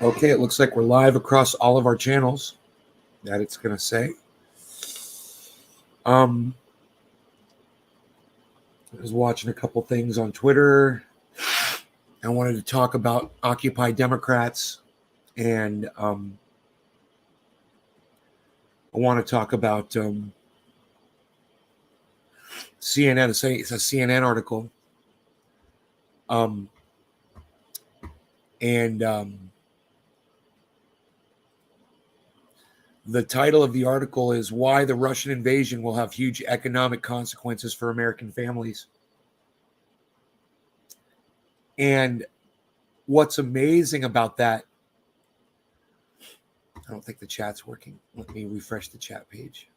Okay, it looks like we're live across all of our channels. That it's going to say. I was watching a couple things on Twitter. I wanted to talk about Occupy Democrats, and I want to talk about CNN. It's a CNN article, and the title of the article is "Why the Russian Invasion Will Have Huge Economic Consequences for American Families." And what's amazing about that, I don't think the chat's working. Let me refresh the chat page.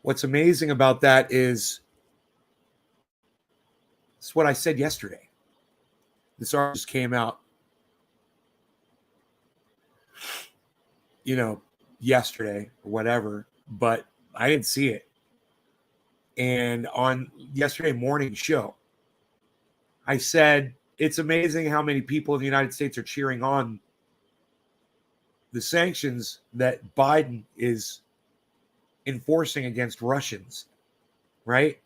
What's amazing about that is it's what I said yesterday. This article just came out, yesterday or whatever, but I didn't see it. And on yesterday morning show, I said, it's amazing how many people in the United States are cheering on the sanctions that Biden is enforcing against Russians, right?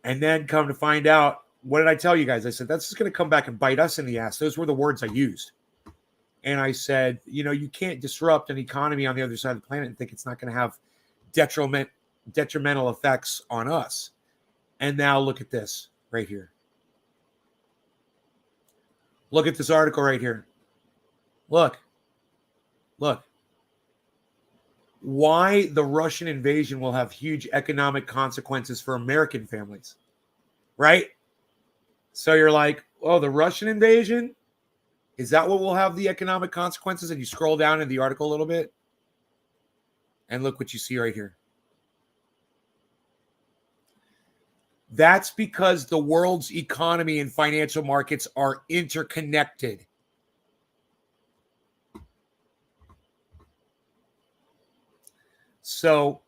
And then come to find out, what did I tell you guys? I said, that's just going to come back and bite us in the ass. Those were the words I used. And I said, you can't disrupt an economy on the other side of the planet and think it's not going to have detrimental effects on us. And now look at this right here. Look at this article right here. Look. Why the Russian invasion will have huge economic consequences for American families, right? So you're like, oh, the Russian invasion? Is that what will have the economic consequences? And you scroll down in the article a little bit, and look what you see right here. That's because the world's economy and financial markets are interconnected. So,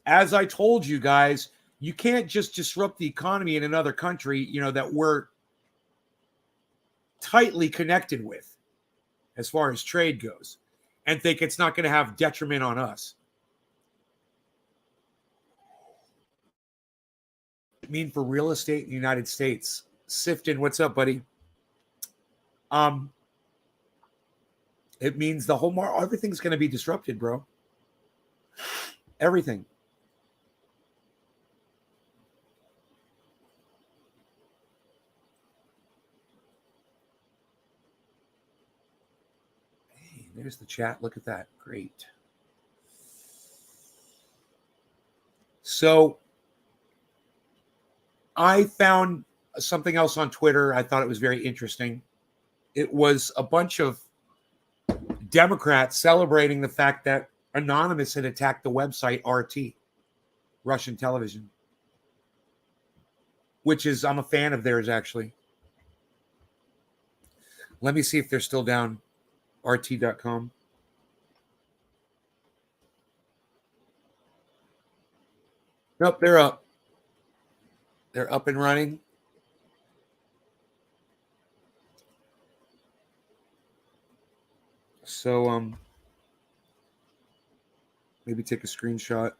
as I told you guys, you can't just disrupt the economy in another country, that we're tightly connected with as far as trade goes, and think it's not going to have detriment on us. What does it mean for real estate in the United States? Sifton, what's up, buddy? It means the whole everything's going to be disrupted, bro. Everything. Hey, there's the chat. Look at that. Great. So I found something else on Twitter. I thought it was very interesting. It was a bunch of Democrats celebrating the fact that Anonymous had attacked the website RT, Russian television, which is, I'm a fan of theirs, actually. Let me see if they're still down, RT.com. Nope, they're up. They're up and running. So, maybe take a screenshot.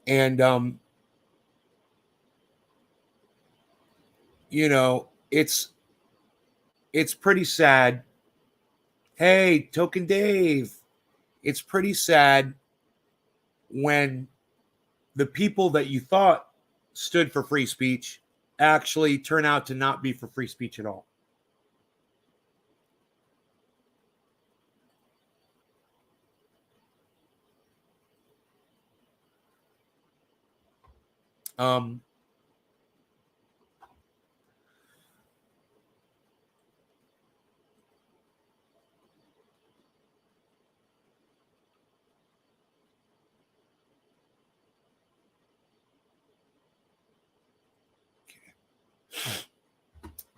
And, it's pretty sad. Hey, Token Dave. It's pretty sad when the people that you thought stood for free speech actually turn out to not be for free speech at all.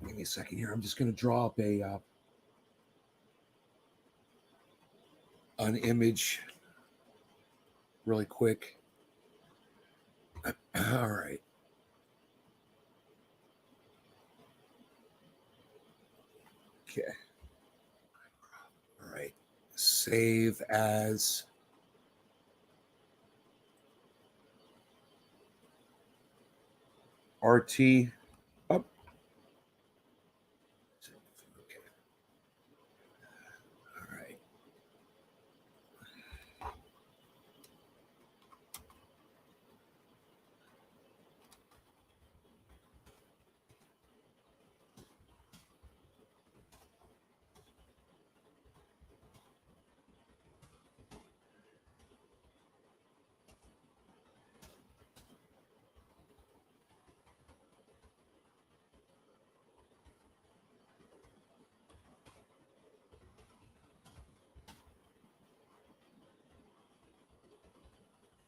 Give me a second here. I'm just going to draw up an image really quick. All right. Okay. All right. Save as. RT up. Okay. All right.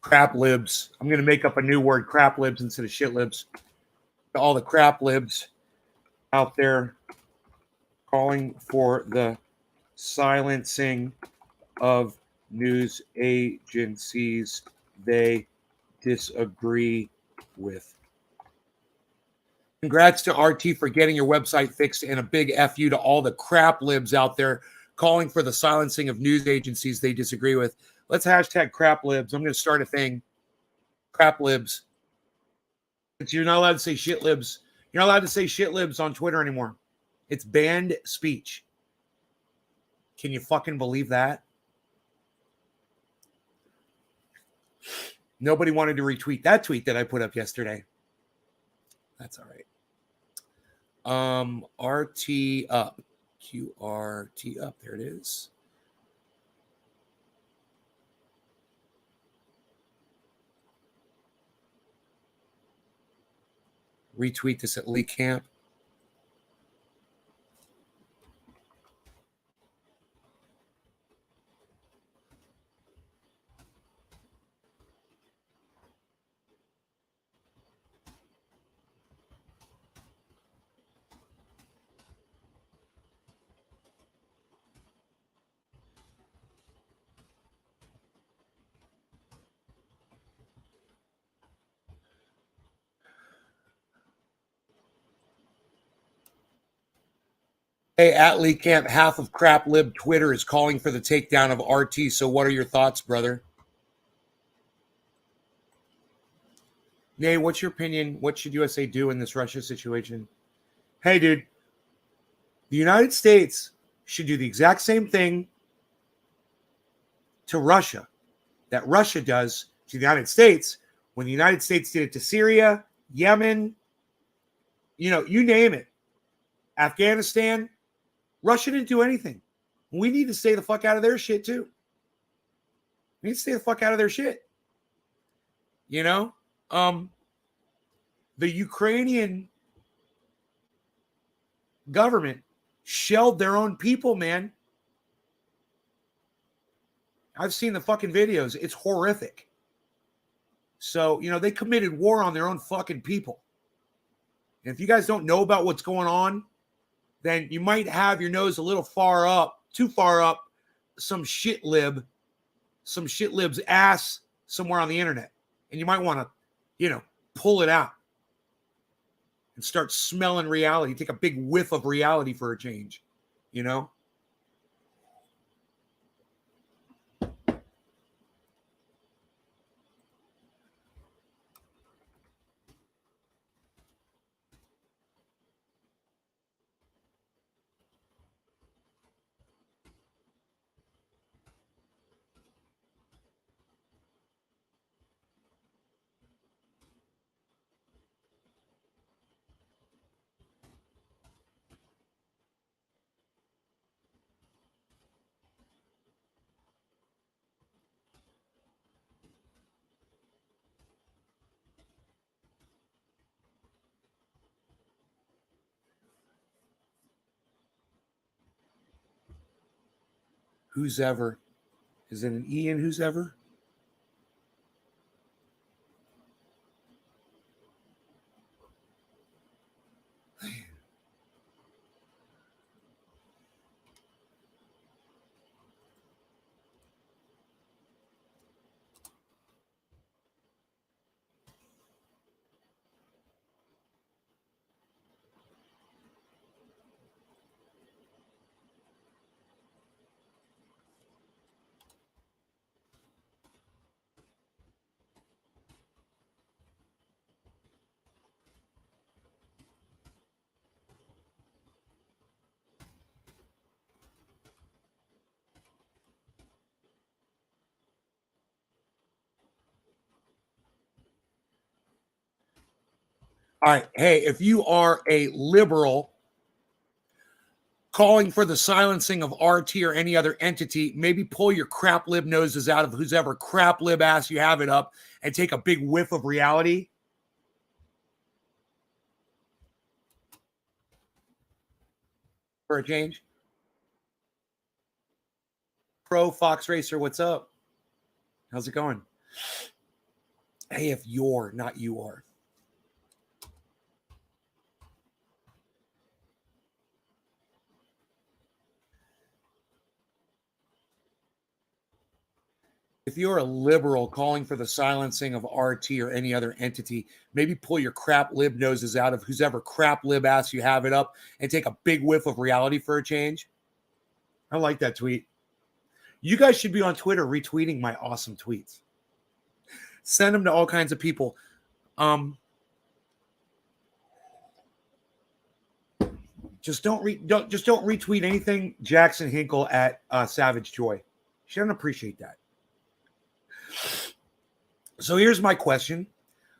Crap libs. I'm going to make up a new word, crap libs instead of shit libs. All the crap libs out there calling for the silencing of news agencies they disagree with. Congrats to RT for getting your website fixed, and a big FU to all the crap libs out there calling for the silencing of news agencies they disagree with. Let's hashtag crap libs. I'm going to start a thing. Crap libs. You're not allowed to say shit libs. You're not allowed to say shit libs on Twitter anymore. It's banned speech. Can you fucking believe that? Nobody wanted to retweet that tweet that I put up yesterday. That's all right. RT up. QRT up. There it is. Retweet this at Lee Camp. Hey, at Lee Camp, half of crap lib Twitter is calling for the takedown of RT. So what are your thoughts, brother? Nay, what's your opinion? What should USA do in this Russia situation? Hey, dude, the United States should do the exact same thing to Russia that Russia does to the United States when the United States did it to Syria, Yemen, you name it. Afghanistan, Russia didn't do anything. We need to stay the fuck out of their shit too. We need to stay the fuck out of their shit. The Ukrainian government shelled their own people, man. I've seen the fucking videos. It's horrific. So, they committed war on their own fucking people. And if you guys don't know about what's going on, then you might have your nose a little too far up, some shit lib's ass somewhere on the internet. And you might want to, pull it out and start smelling reality. Take a big whiff of reality for a change, Who's ever? Is it an E in who's ever? All right. Hey, if you are a liberal calling for the silencing of RT or any other entity, maybe pull your crap lib noses out of whose ever crap lib ass you have it up and take a big whiff of reality. For a change. Pro Fox Racer, what's up? How's it going? Hey, if you're not you are. If you're a liberal calling for the silencing of RT or any other entity, maybe pull your crap lib noses out of whose ever crap lib ass you have it up and take a big whiff of reality for a change. I like that tweet. You guys should be on Twitter retweeting my awesome tweets. Send them to all kinds of people. Just don't retweet anything Jackson Hinkle at Savage Joy. She doesn't appreciate that. So here's my question.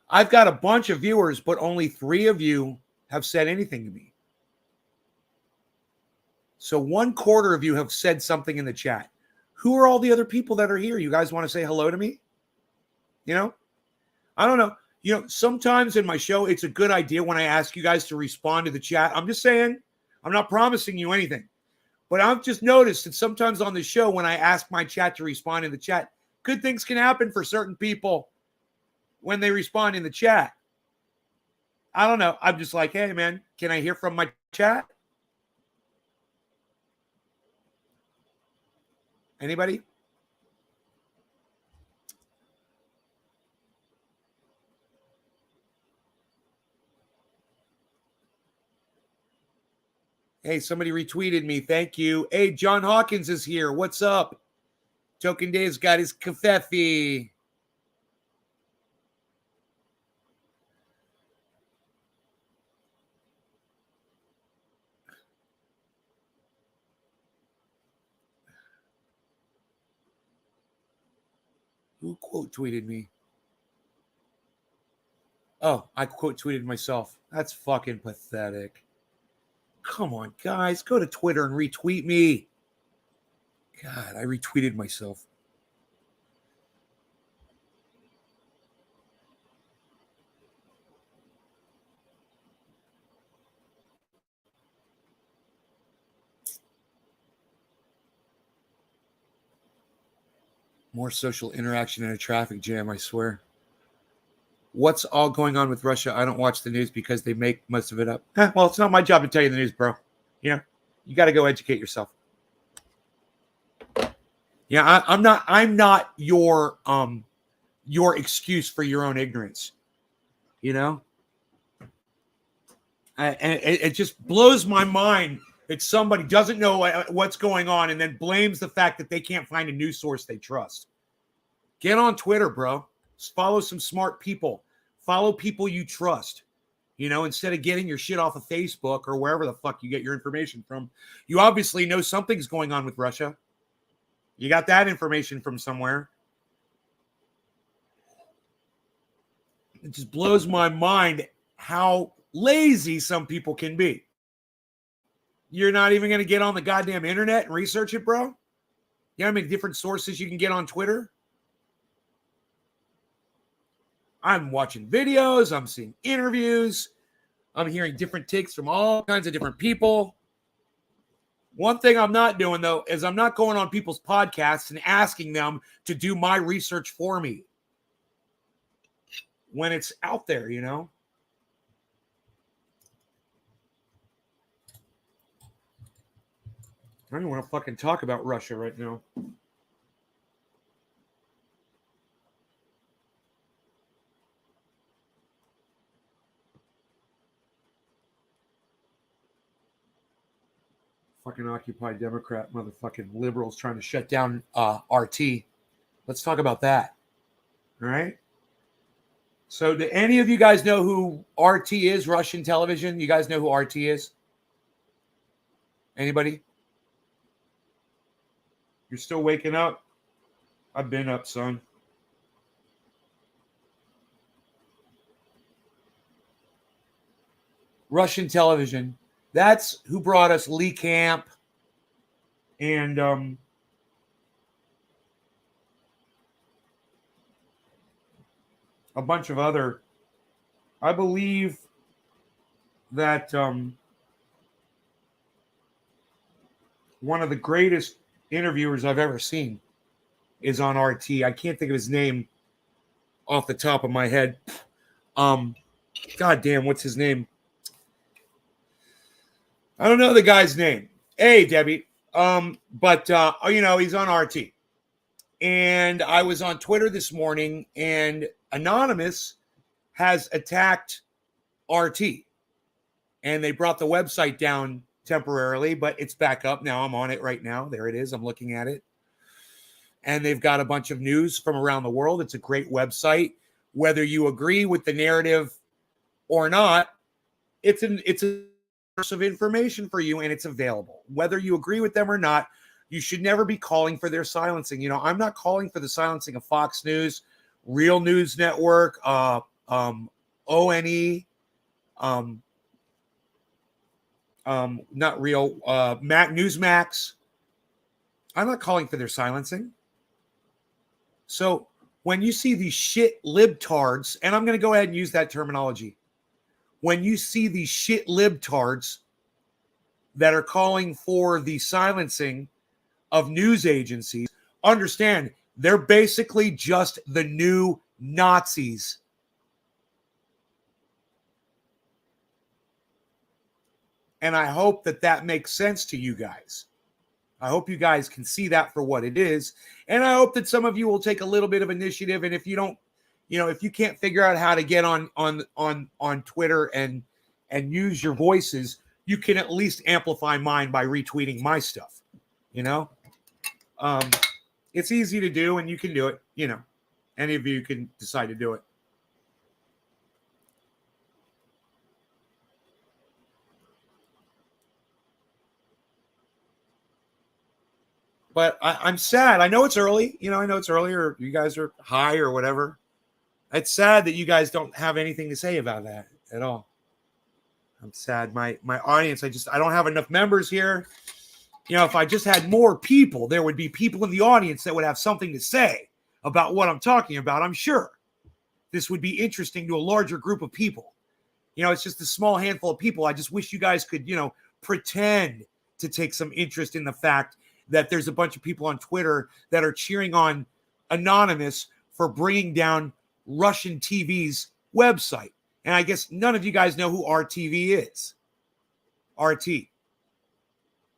I've got a bunch of viewers, but only 3 of you have said anything to me. So 1/4 of you have said something in the chat. Who are all the other people that are here? You guys want to say hello to me? You know, I don't know. You know, sometimes in my show, it's a good idea when I ask you guys to respond to the chat. I'm just saying, I'm not promising you anything, but I've just noticed that sometimes on the show, when I ask my chat to respond in the chat, good things can happen for certain people when they respond in the chat. I don't know. I'm just like, hey, man, can I hear from my chat? Anybody? Hey, somebody retweeted me. Thank you. Hey, John Hawkins is here. What's up? Token Dave's got his kafefe. Who quote tweeted me? Oh, I quote tweeted myself. That's fucking pathetic. Come on, guys. Go to Twitter and retweet me. God, I retweeted myself. More social interaction in a traffic jam, I swear. What's all going on with Russia? I don't watch the news because they make most of it up. Well, it's not my job to tell you the news, bro. You know, you got to go educate yourself. Yeah, I'm not your excuse for your own ignorance. You know, and it just blows my mind that somebody doesn't know what's going on and then blames the fact that they can't find a news source they trust. Get on Twitter, bro. Follow some smart people. Follow people you trust. You know, instead of getting your shit off of Facebook or wherever the fuck you get your information from. You obviously know something's going on with Russia. You got that information from somewhere. It just blows my mind how lazy some people can be. You're not even going to get on the goddamn internet and research it, bro? You know how many different sources you can get on Twitter? I'm watching videos. I'm seeing interviews. I'm hearing different takes from all kinds of different people. One thing I'm not doing, though, is I'm not going on people's podcasts and asking them to do my research for me when it's out there, you know? I don't want to fucking talk about Russia right now. Fucking Occupy Democrat motherfucking liberals trying to shut down RT. Let's talk about that. All right. So, do any of you guys know who RT is? Russian television. You guys know who RT is? Anybody? You're still waking up? I've been up, son. Russian television. That's who brought us Lee Camp and a bunch of other. I believe that one of the greatest interviewers I've ever seen is on RT. I can't think of his name off the top of my head. God damn, what's his name? I don't know the guy's name. Hey, Debbie. But he's on RT. And I was on Twitter this morning, and Anonymous has attacked RT. And they brought the website down temporarily, but it's back up now. I'm on it right now. There it is. I'm looking at it. And they've got a bunch of news from around the world. It's a great website. Whether you agree with the narrative or not, it's a source of information for you, and it's available. Whether you agree with them or not, you should never be calling for their silencing. You know, I'm not calling for the silencing of Fox News, Real News Network, ONE, not real, Newsmax. I'm not calling for their silencing. So when you see these shit libtards, and I'm going to go ahead and use that terminology, when you see these shit libtards that are calling for the silencing of news agencies, understand they're basically just the new Nazis. And I hope that makes sense to you guys. I hope you guys can see that for what it is. And I hope that some of you will take a little bit of initiative. And if you don't, if you can't figure out how to get on Twitter and use your voices, you can at least amplify mine by retweeting my stuff. It's easy to do, and you can do it. Any of you can decide to do it. But I'm sad. I know it's early. I know it's early, or you guys are high or whatever. It's sad that you guys don't have anything to say about that at all. I'm sad. My audience, I don't have enough members here. If I just had more people, there would be people in the audience that would have something to say about what I'm talking about. I'm sure this would be interesting to a larger group of people. It's just a small handful of people. I just wish you guys could, pretend to take some interest in the fact that there's a bunch of people on Twitter that are cheering on Anonymous for bringing down Russian TV's website. And I guess none of you guys know who RTV is. RT.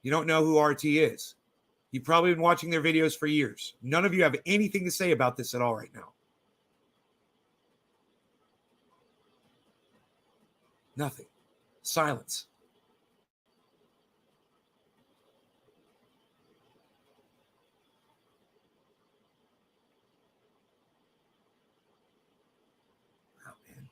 You don't know who RT is. You've probably been watching their videos for years. None of you have anything to say about this at all right now. Nothing. Silence. Oh, man.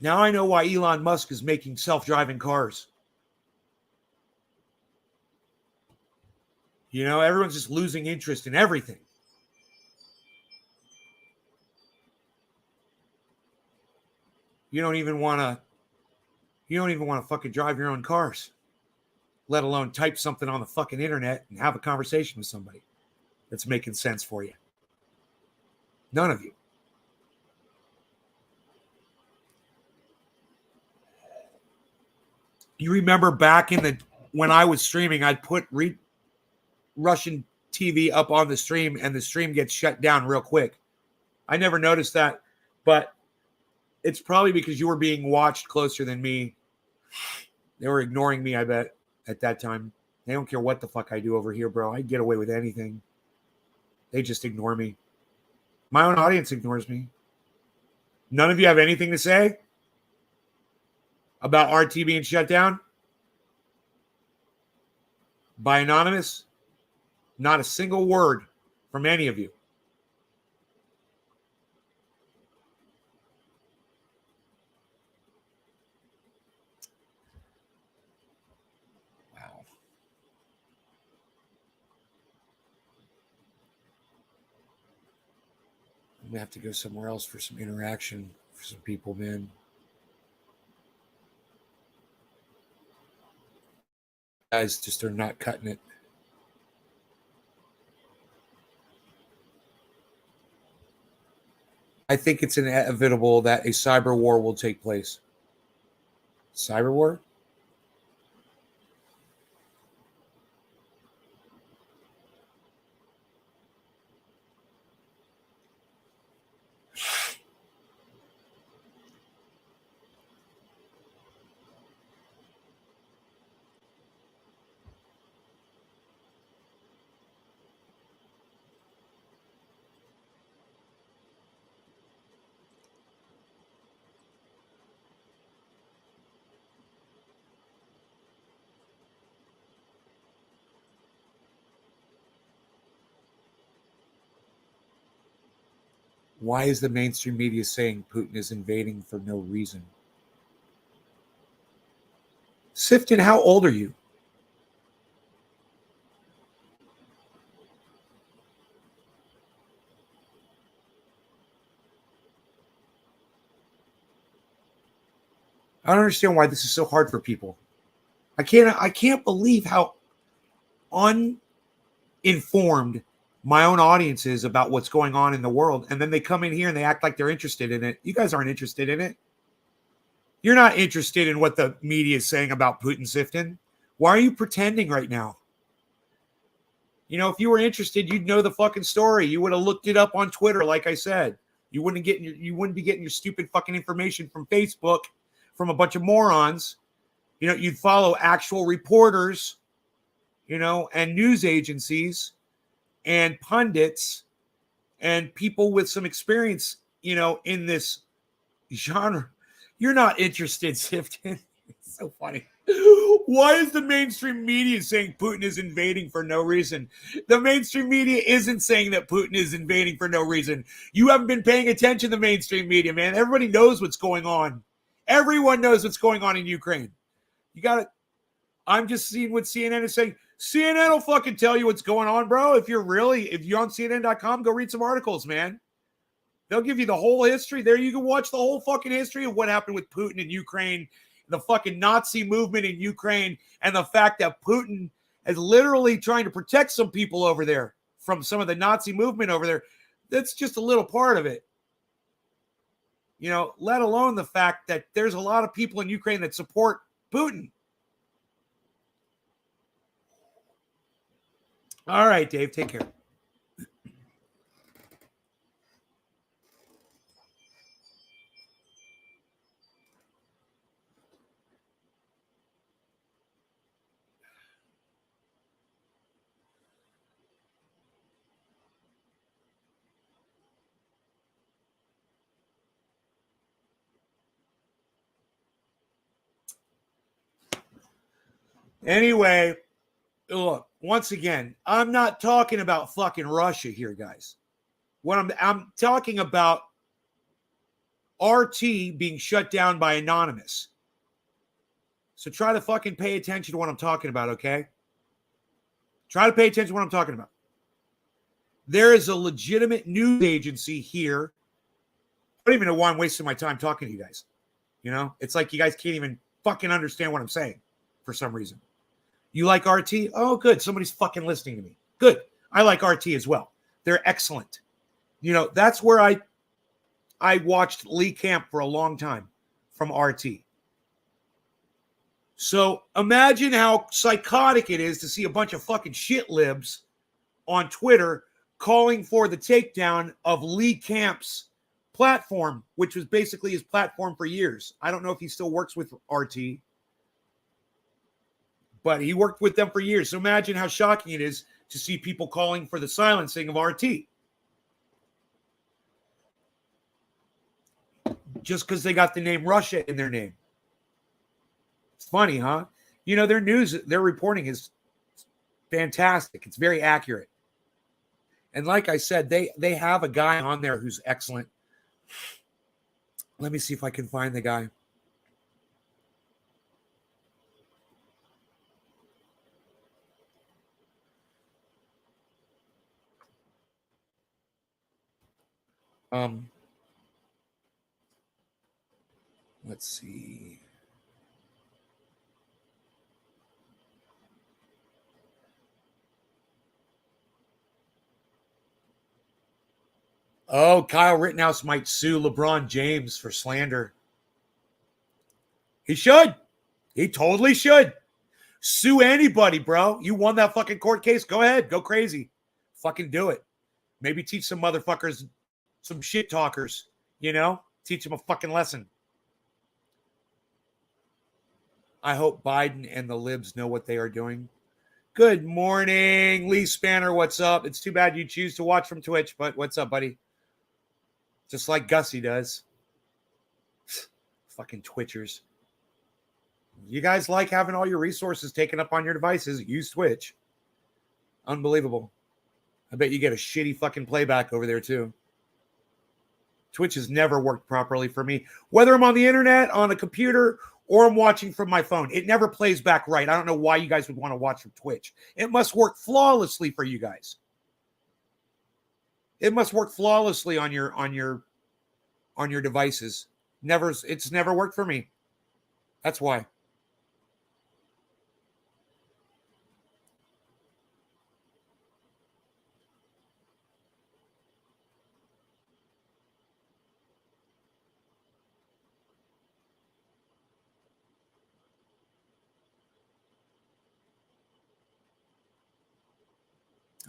Now I know why Elon Musk is making self-driving cars. Everyone's just losing interest in everything. You don't even want to fucking drive your own cars, let alone type something on the fucking internet and have a conversation with somebody that's making sense for you. None of you. You remember back when I was streaming, I'd put Russian TV up on the stream, and the stream gets shut down real quick. I never noticed that, but it's probably because you were being watched closer than me. They were ignoring me, I bet, at that time. They don't care what the fuck I do over here, bro. I get away with anything. They just ignore me. My own audience ignores me. None of you have anything to say about RT being shut down by Anonymous? Not a single word from any of you. Wow. gonna have to go somewhere else for some interaction for some people, man. Guys just are not cutting it. I think it's inevitable that a cyber war will take place. Cyber war? Why is the mainstream media saying Putin is invading for no reason? Sifton, how old are you? I don't understand why this is so hard for people. I can't believe how uninformed my own audience is about what's going on in the world. And then they come in here and they act like they're interested in it. You guys aren't interested in it. You're not interested in what the media is saying about Putin, Sifton. Why are you pretending right now? You know, if you were interested, you'd know the fucking story. You would have looked it up on Twitter, like I said. You wouldn't be getting your stupid fucking information from Facebook from a bunch of morons. You know, you'd follow actual reporters, you know, and news agencies and pundits and people with some experience, you know, in this genre. You're not interested, Sifton. It's so funny. Why is the mainstream media saying Putin is invading for no reason? The mainstream media isn't saying that Putin is invading for no reason. You haven't been paying attention to the mainstream media, man. Everybody knows what's going on. Everyone knows what's going on in Ukraine. You got to, I'm just seeing what CNN is saying. CNN will fucking tell you what's going on, bro. If you're on CNN.com, go read some articles, man. They'll give you the whole history. There you can watch the whole fucking history of what happened with Putin in Ukraine, the fucking Nazi movement in Ukraine, and the fact that Putin is literally trying to protect some people over there from some of the Nazi movement over there. That's just a little part of it. You know, let alone the fact that there's a lot of people in Ukraine that support Putin. All right, Dave, take care. Anyway, look, once again, I'm not talking about fucking Russia here, guys. What I'm talking about RT being shut down by Anonymous. So try to fucking pay attention to what I'm talking about, okay? Try to pay attention to what I'm talking about. There is a legitimate news agency here. I don't even know why I'm wasting my time talking to you guys. You know, it's like you guys can't even fucking understand what I'm saying for some reason. You like RT? Oh, good. Somebody's fucking listening to me. Good. I like RT as well. They're excellent. You know, that's where I watched Lee Camp for a long time from RT. So imagine how psychotic it is to see a bunch of fucking shit libs on Twitter calling for the takedown of Lee Camp's platform, which was basically his platform for years. I don't know if he still works with RT, but he worked with them for years. So imagine how shocking it is to see people calling for the silencing of RT. Just because they got the name Russia in their name. It's funny, huh? You know, their news, their reporting is fantastic. It's very accurate. And like I said, they have a guy on there who's excellent. Let me see if I can find the guy. Let's see. Oh, Kyle Rittenhouse might sue LeBron James for slander. He should. He totally should. Sue anybody, bro. You won that fucking court case. Go ahead. Go crazy. Fucking do it. Maybe teach some motherfuckers, some shit talkers, teach them a fucking lesson. I hope Biden and the libs know what they are doing. Good morning, Lee Spanner. What's up? It's too bad you choose to watch from Twitch, but what's up, buddy? Just like Gussie does. Fucking Twitchers. You guys like having all your resources taken up on your devices. Use Twitch. Unbelievable. I bet you get a shitty fucking playback over there, too. Twitch has never worked properly for me. Whether I'm on the internet, on a computer, or I'm watching from my phone, it never plays back right. I don't know why you guys would want to watch from Twitch. It must work flawlessly for you guys. It must work flawlessly on your devices. It's never worked for me. That's why.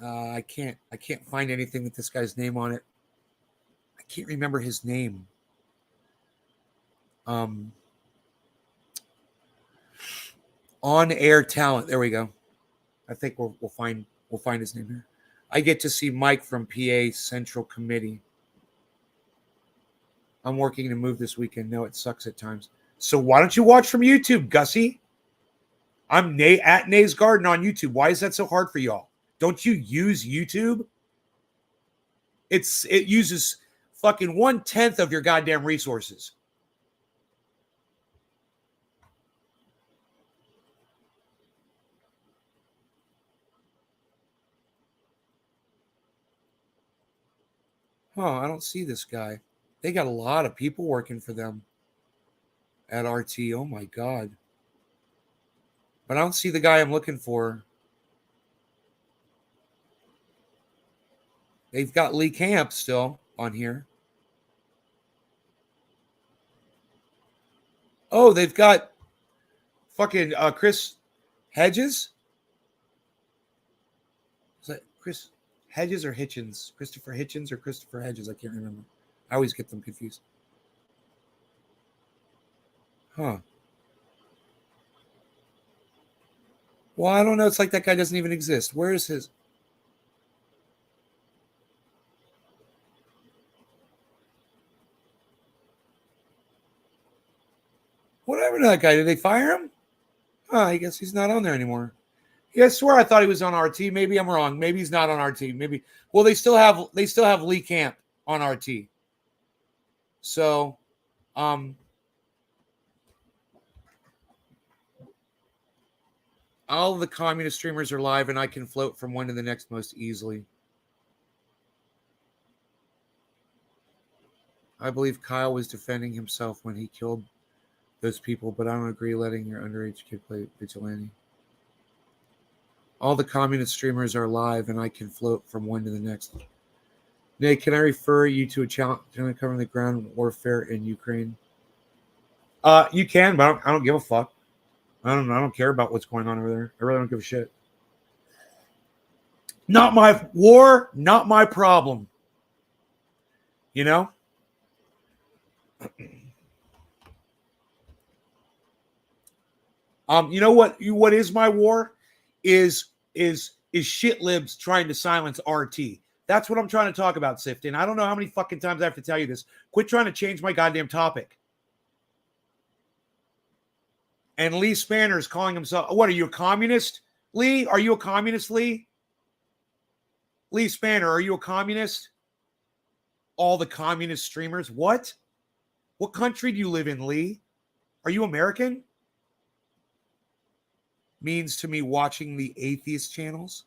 I can't find anything with this guy's name on it. I can't remember his name. On air talent. There we go. I think we'll find his name here. I get to see Mike from PA Central Committee. I'm working to move this weekend. No, it sucks at times. So why don't you watch from YouTube, Gussie? I'm at Nay's Garden on YouTube. Why is that so hard for y'all? Don't you use YouTube? It uses fucking 1/10 of your goddamn resources. I don't see this guy. They got a lot of people working for them at RT. Oh my God. But I don't see the guy I'm looking for. They've got Lee Camp still on here. Oh, they've got fucking Chris Hedges. Is that Chris Hedges or Hitchens? Christopher Hitchens or Christopher Hedges? I can't remember. I always get them confused. Huh. Well, I don't know. It's like that guy doesn't even exist. Where is his? Whatever to that guy. Did they fire him? I guess he's not on there anymore. Yeah, I swear I thought he was on RT. Maybe I'm wrong. Maybe he's not on RT. Maybe. Well, they still have Lee Camp on RT. So, all of the communist streamers are live, and I can float from one to the next most easily. I believe Kyle was defending himself when he killed those people, but I don't agree letting your underage kid play vigilante. All the communist streamers are live, and I can float from one to the next. Nate, can I refer you to a challenge covering the ground warfare in Ukraine? You can, but I don't give a fuck. I don't care about what's going on over there. I really don't give a shit. Not my war, not my problem. You know? You know what is my war? Is shit libs trying to silence RT. That's what I'm trying to talk about, Sifton. I don't know how many fucking times I have to tell you this. Quit trying to change my goddamn topic. And Lee Spanner is calling himself, what, are you a communist, Lee? Are you a communist, Lee? Lee Spanner, are you a communist? All the communist streamers? What? What country do you live in, Lee? Are you American? Means to me watching the atheist channels.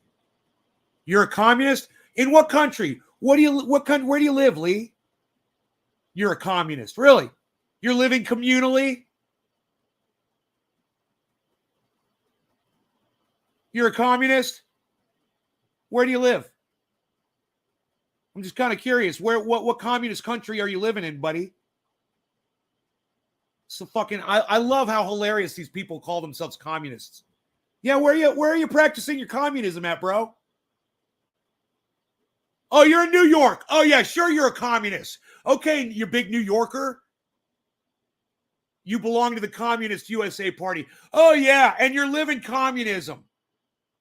You're a communist? In what country? Where do you live, Lee? you're a communist. Really? You're living communally? You're a communist? Where do you live? I'm just kind of curious. What communist country are you living in, buddy? So fucking I love how hilarious these people call themselves communists. Yeah, where are you practicing your communism at, bro? Oh, you're in New York. Oh yeah, sure you're a communist. Okay, you big New Yorker. You belong to the Communist USA Party. Oh yeah, and you're living communism.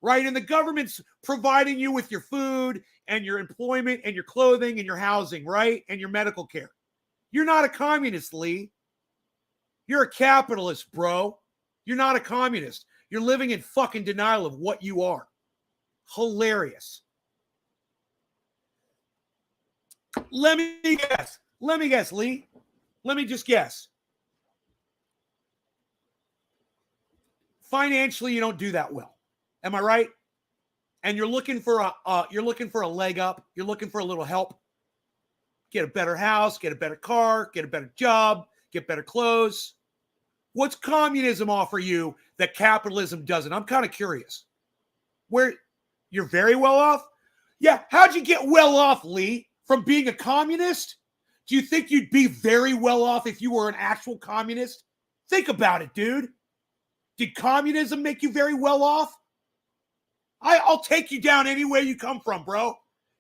Right? And the government's providing you with your food and your employment and your clothing and your housing, right? And your medical care. You're not a communist, Lee. You're a capitalist, bro. You're not a communist. You're living in fucking denial of what you are. Hilarious. Let me guess, Lee. Let me just guess. Financially, you don't do that well. Am I right? And you're looking for a leg up. You're looking for a little help. Get a better house, get a better car, get a better job, get better clothes. What's communism offer you that capitalism doesn't? I'm kind of curious. Where you're very well off? Yeah, how'd you get well off, Lee? From being a communist? Do you think you'd be very well off if you were an actual communist? Think about it, dude. Did communism make you very well off? I'll take you down any way you come from, bro.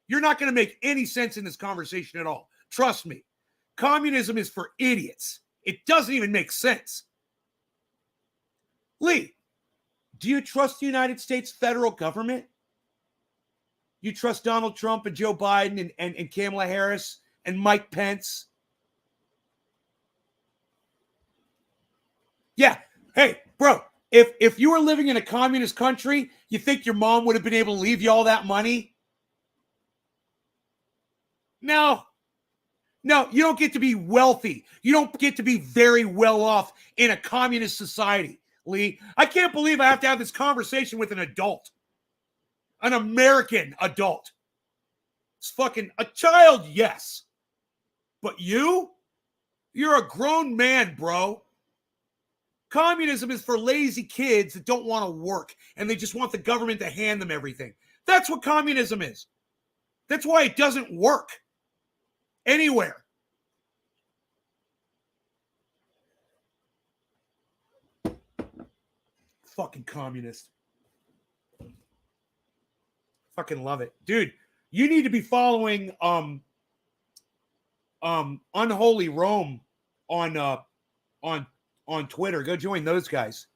You're not going to make any sense in this conversation at all. Trust me. Communism is for idiots. It doesn't even make sense. Lee, do you trust the United States federal government? You trust Donald Trump and Joe Biden and Kamala Harris and Mike Pence? Yeah. Hey, bro, if you were living in a communist country, you think your mom would have been able to leave you all that money? No, you don't get to be wealthy. You don't get to be very well off in a communist society, Lee. I can't believe I have to have this conversation with an adult, an American adult. It's fucking a child, yes. But you're a grown man, bro. Communism is for lazy kids that don't want to work and they just want the government to hand them everything. That's what communism is. That's why it doesn't work anywhere. Fucking communist. Fucking love it. Dude, you need to be following Unholy Rome on Twitter. Go join those guys.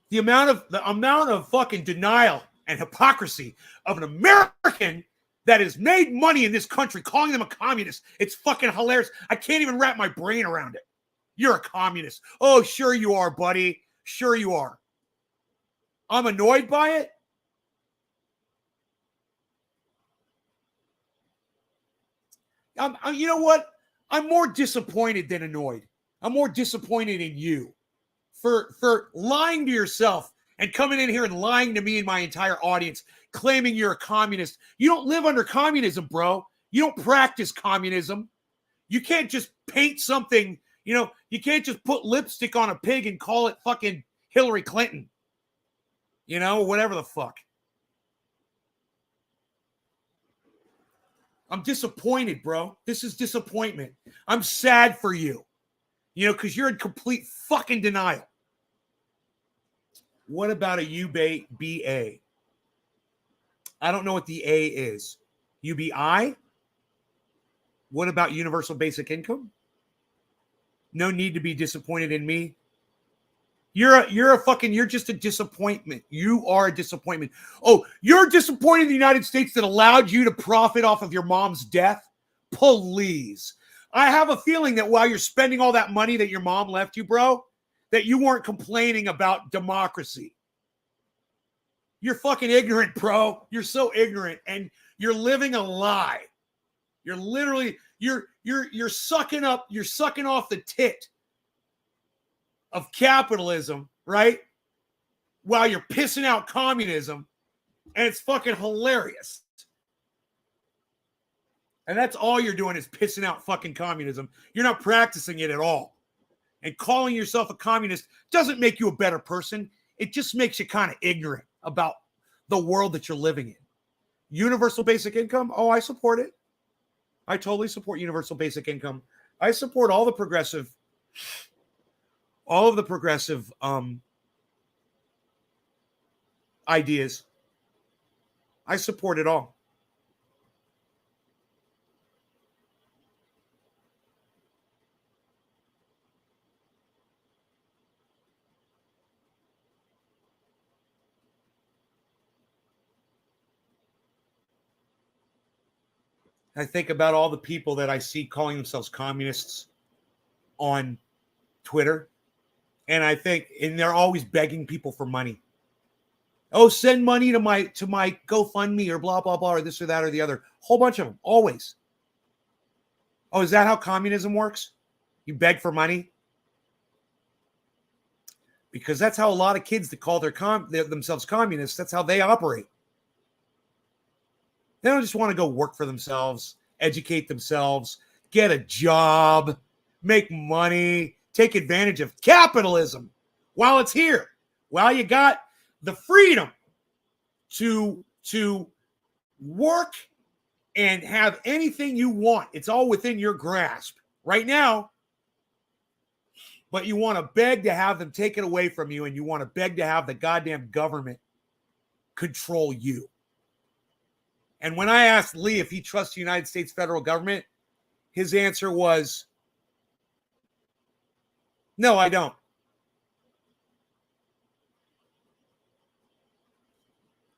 The amount of fucking denial and hypocrisy of an American that has made money in this country calling them a communist. It's fucking hilarious. I can't even wrap my brain around it. You're a communist. Oh, sure you are, buddy. Sure you are. I'm annoyed by it. You know what? I'm more disappointed than annoyed. I'm more disappointed in you for lying to yourself and coming in here and lying to me and my entire audience, claiming you're a communist. You don't live under communism, bro. You don't practice communism. You can't just paint something, you can't just put lipstick on a pig and call it fucking Hillary Clinton. Whatever the fuck. I'm disappointed, bro. This is disappointment. I'm sad for you, because you're in complete fucking denial. What about a UBA? I don't know what the A is. UBI? What about universal basic income? No need to be disappointed in me. You're just a disappointment. You are a disappointment. Oh, you're disappointed in the United States that allowed you to profit off of your mom's death? Please. I have a feeling that while you're spending all that money that your mom left you, bro, that you weren't complaining about democracy. You're fucking ignorant, bro. You're so ignorant and you're living a lie. You're literally, you're sucking off the tit of capitalism, right? While you're pissing out communism, and it's fucking hilarious. And that's all you're doing is pissing out fucking communism. You're not practicing it at all. And calling yourself a communist doesn't make you a better person. It just makes you kind of ignorant about the world that you're living in. Universal basic income? Oh, I support it. I totally support universal basic income. I support all of the progressive ideas. I support it all. I think about all the people that I see calling themselves communists on Twitter. And I think, and they're always begging people for money. Oh, send money to my GoFundMe or blah, blah, blah, or this or that or the other. Whole bunch of them, always. Oh, is that how communism works? You beg for money? Because that's how a lot of kids that call themselves communists, that's how they operate. They don't just want to go work for themselves, educate themselves, get a job, make money, take advantage of capitalism while it's here. While you got the freedom to work and have anything you want. It's all within your grasp right now. But you want to beg to have them take it away from you, and you want to beg to have the goddamn government control you. And when I asked Lee if he trusts the United States federal government, his answer was, no, I don't.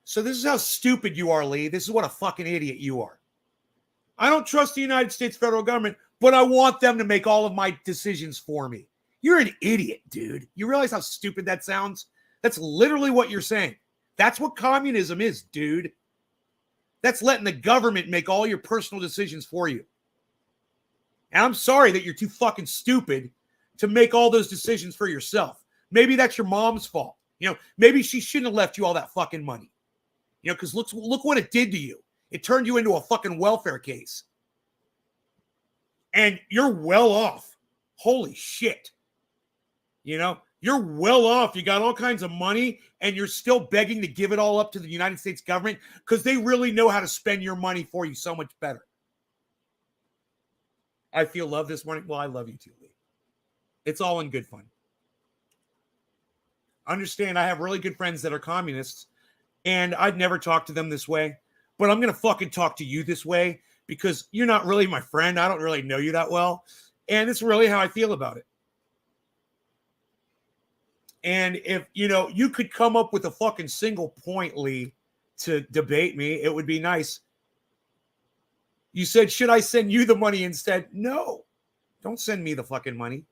So this is how stupid you are, Lee. This is what a fucking idiot you are. I don't trust the United States federal government, but I want them to make all of my decisions for me. You're an idiot, dude. You realize how stupid that sounds? That's literally what you're saying. That's what communism is, dude. That's letting the government make all your personal decisions for you. And I'm sorry that you're too fucking stupid to make all those decisions for yourself. Maybe that's your mom's fault. Maybe she shouldn't have left you all that fucking money. Because look what it did to you. It turned you into a fucking welfare case. And you're well off. Holy shit. You're well off. You got all kinds of money, and you're still begging to give it all up to the United States government because they really know how to spend your money for you so much better. I feel love this morning. Well, I love you too, Lee. It's all in good fun. Understand, I have really good friends that are communists, and I'd never talk to them this way, but I'm going to fucking talk to you this way because you're not really my friend. I don't really know you that well, and it's really how I feel about it. And if, you could come up with a fucking single point, Lee, to debate me, it would be nice. You said, should I send you the money instead? No, don't send me the fucking money.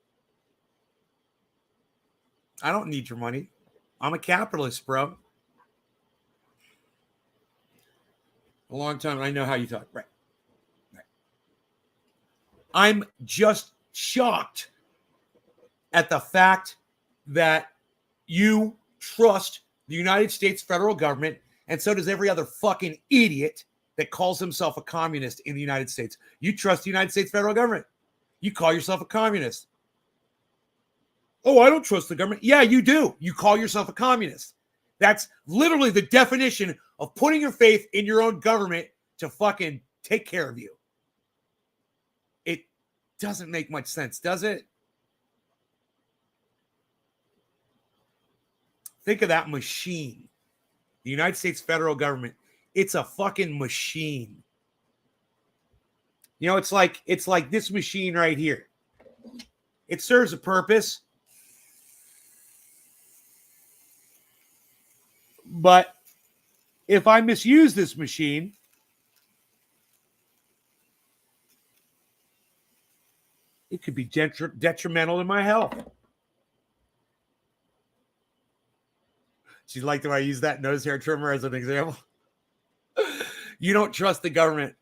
I don't need your money. I'm a capitalist, bro. A long time. I know how you talk. Right. I'm just shocked at the fact that you trust the United States federal government, and so does every other fucking idiot that calls himself a communist in the United States. You trust the United States federal government. You call yourself a communist. Oh, I don't trust the government. Yeah, you do. You call yourself a communist. That's literally the definition of putting your faith in your own government to fucking take care of you. It doesn't make much sense, does it? Think of that machine. The United States federal government. It's a fucking machine. It's like this machine right here. It serves a purpose. But if I misuse this machine, it could be detrimental to my health. She'd like that I use that nose hair trimmer as an example. You don't trust the government.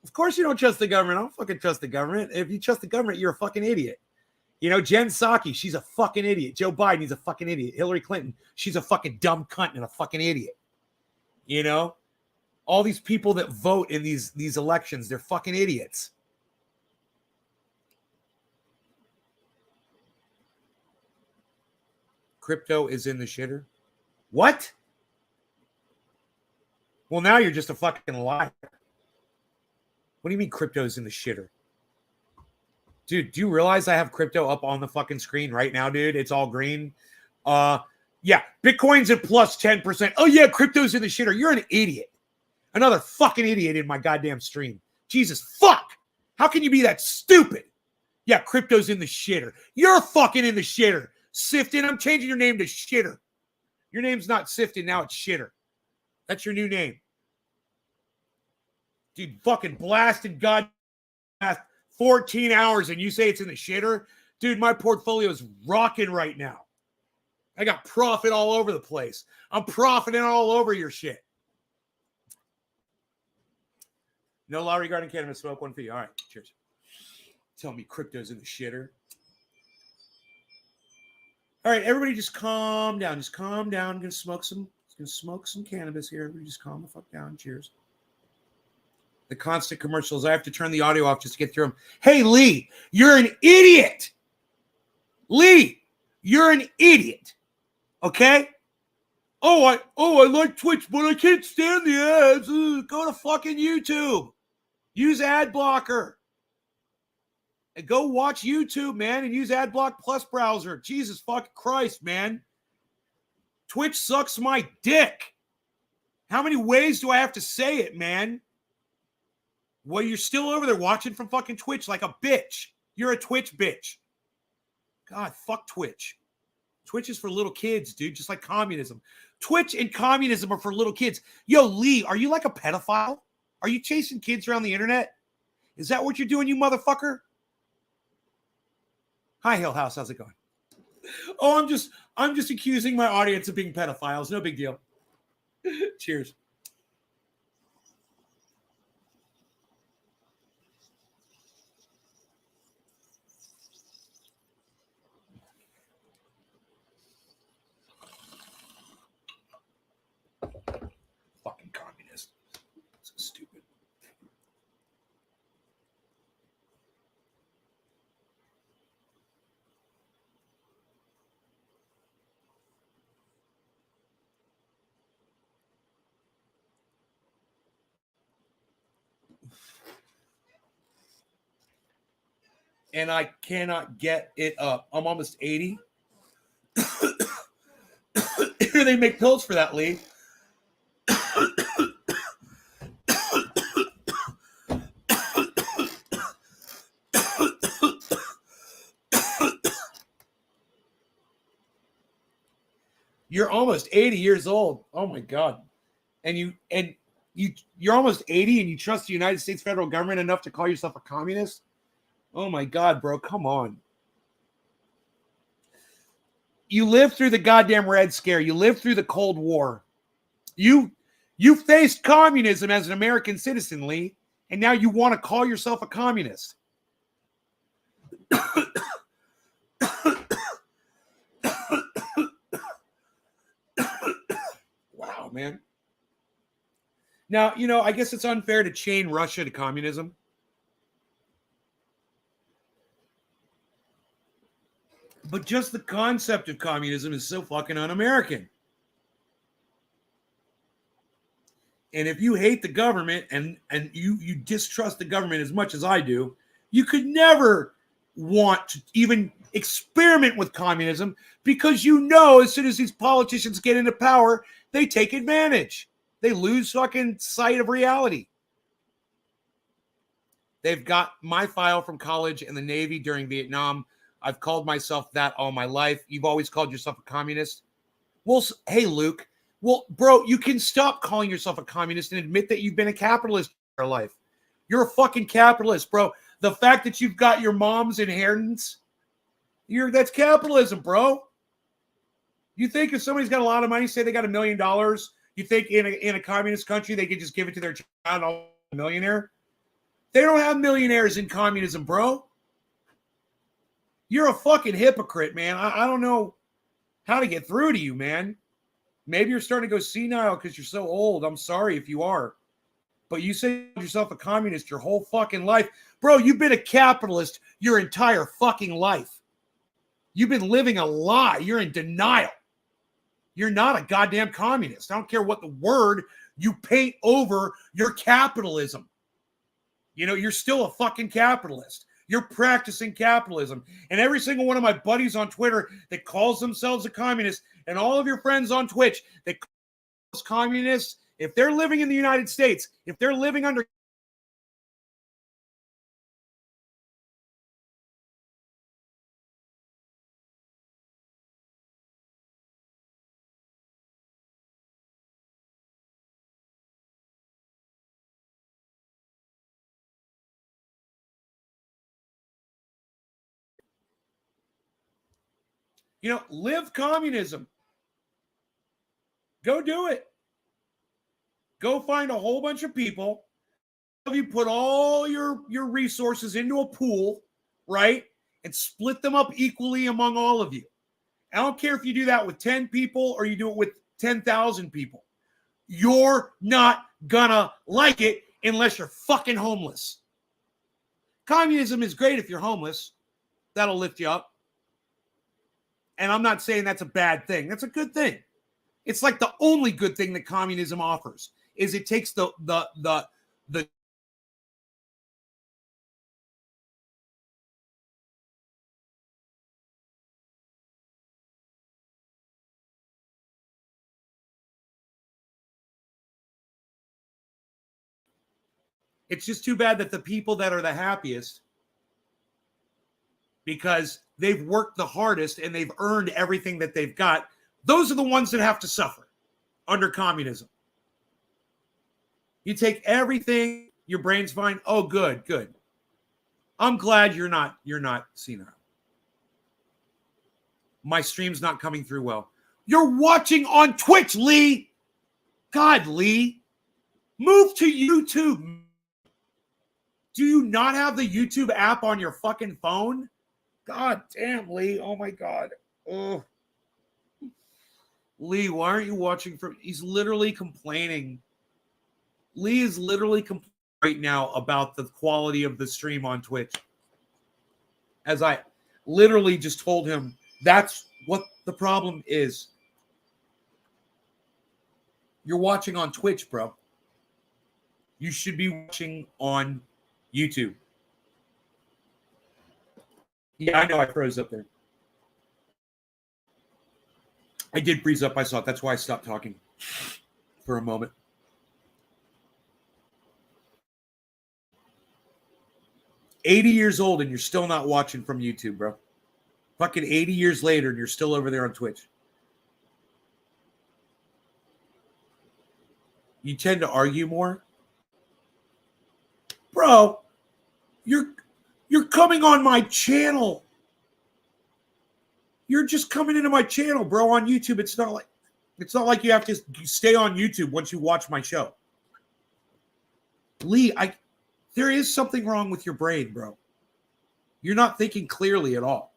Of course you don't trust the government. I don't fucking trust the government. If you trust the government, you're a fucking idiot. Jen Psaki, she's a fucking idiot. Joe Biden, he's a fucking idiot. Hillary Clinton, she's a fucking dumb cunt and a fucking idiot. All these people that vote in these elections, they're fucking idiots. Crypto is in the shitter. What? Well, now you're just a fucking liar. What do you mean crypto is in the shitter? Dude, do you realize I have crypto up on the fucking screen right now, dude? It's all green. Yeah, Bitcoin's at plus 10%. Oh, yeah, crypto's in the shitter. You're an idiot. Another fucking idiot in my goddamn stream. Jesus, fuck. How can you be that stupid? Yeah, crypto's in the shitter. You're fucking in the shitter. Sifton, I'm changing your name to Shitter. Your name's not Sifton, now it's Shitter. That's your new name. Dude, fucking blasted God 14 hours and you say it's in the shitter? Dude, my portfolio is rocking right now. I got profit all over the place. I'm profiting all over your shit. No law regarding cannabis smoke, one for you. All right, cheers. Tell me crypto's in the shitter. All right, everybody just calm down. Just calm down. I'm gonna smoke some cannabis here. Everybody just calm the fuck down. Cheers. The constant commercials. I have to turn the audio off just to get through them. Hey, Lee, you're an idiot. Lee, you're an idiot. Okay? Oh, I like Twitch, but I can't stand the ads. Go to fucking YouTube. Use ad blocker. And go watch YouTube, man, and use AdBlock Plus browser. Jesus fucking Christ, man. Twitch sucks my dick. How many ways do I have to say it, man? Well, you're still over there watching from fucking Twitch like a bitch. You're a Twitch bitch. God, fuck Twitch. Twitch is for little kids, dude, just like communism. Twitch and communism are for little kids. Yo, Lee, are you like a pedophile? Are you chasing kids around the internet? Is that what you're doing, you motherfucker? Hi, Hill House. How's it going? Oh, I'm just accusing my audience of being pedophiles. No big deal. Cheers. Fucking communist. So stupid. And I cannot get it up. I'm almost 80. They make pills for that, Lee. You're almost 80 years old. Oh my God. And you're almost 80 and you trust the United States federal government enough to call yourself a communist? Oh my God, bro. Come on. You lived through the goddamn Red Scare. You lived through the Cold War. You faced communism as an American citizen, Lee, and now you want to call yourself a communist. Wow, man. Now, I guess it's unfair to chain Russia to communism. But just the concept of communism is so fucking un-American. And if you hate the government and you distrust the government as much as I do, you could never want to even experiment with communism because as soon as these politicians get into power, they take advantage. They lose fucking sight of reality. They've got my file from college and the Navy during Vietnam. I've called myself that all my life. You've always called yourself a communist. Well, hey, Luke. Well, bro, you can stop calling yourself a communist and admit that you've been a capitalist your life. You're a fucking capitalist, bro. The fact that you've got your mom's inheritance, that's capitalism, bro. You think if somebody's got a lot of money, say they got $1 million, you think in a communist country they could just give it to their child, a millionaire? They don't have millionaires in communism, bro. You're a fucking hypocrite, man. I don't know how to get through to you, man. Maybe you're starting to go senile because you're so old. I'm sorry if you are. but you say yourself a communist your whole fucking life. Bro, you've been a capitalist your entire fucking life. You've been living a lie. You're in denial. You're not a goddamn communist. I don't care what the word you paint over your capitalism. You know, you're still a fucking capitalist. You're practicing capitalism. And every single one of my buddies on Twitter that calls themselves a communist, and all of your friends on Twitch that call themselves communists, if they're living in the United States, if they're living under live communism. Go do it. Go find a whole bunch of people. You put all your resources into a pool, right? And split them up equally among all of you. I don't care if you do that with 10 people or you do it with 10,000 people. You're not gonna like it unless you're fucking homeless. Communism is great if you're homeless. That'll lift you up. And I'm not saying that's a bad thing. That's a good thing. It's like the only good thing that communism offers is it takes the it's just too bad that the people that are the happiest, because they've worked the hardest and they've earned everything that they've got, those are the ones that have to suffer under communism. You take everything, your brain's fine. Oh, good. I'm glad you're not senile. My stream's not coming through well. You're watching on Twitch, Lee. God, Lee. Move to YouTube. Do you not have the YouTube app on your fucking phone? God damn, Lee. Oh my God. Oh. Lee, why aren't you watching from? He's literally complaining. Lee is literally complaining right now about the quality of the stream on Twitch. As I literally just told him, that's what the problem is. You're watching on Twitch, bro. You should be watching on YouTube. Yeah, I know I froze up there. I did freeze up. I saw it. That's why I stopped talking for a moment. $80 years old and you're still not watching from YouTube, bro. Fucking 80 years later and you're still over there on Twitch. You tend to argue more. Bro, you're coming on my channel. You're just coming into my channel, bro, on YouTube. It's not like you have to stay on YouTube once you watch my show. Lee, there is something wrong with your brain, bro. You're not thinking clearly at all.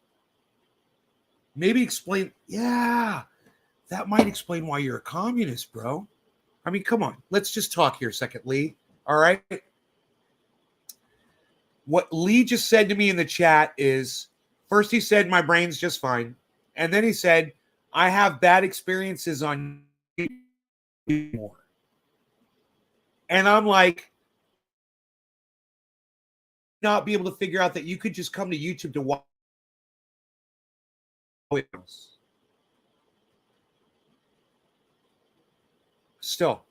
Maybe explain. Yeah, that might explain why you're a communist, bro. I mean, come on. Let's just talk here a second, Lee. All right. What Lee just said to me in the chat is, first he said, my brain's just fine. And then he said, I have bad experiences on YouTube. And I'm like, not be able to figure out that you could just come to YouTube to watch.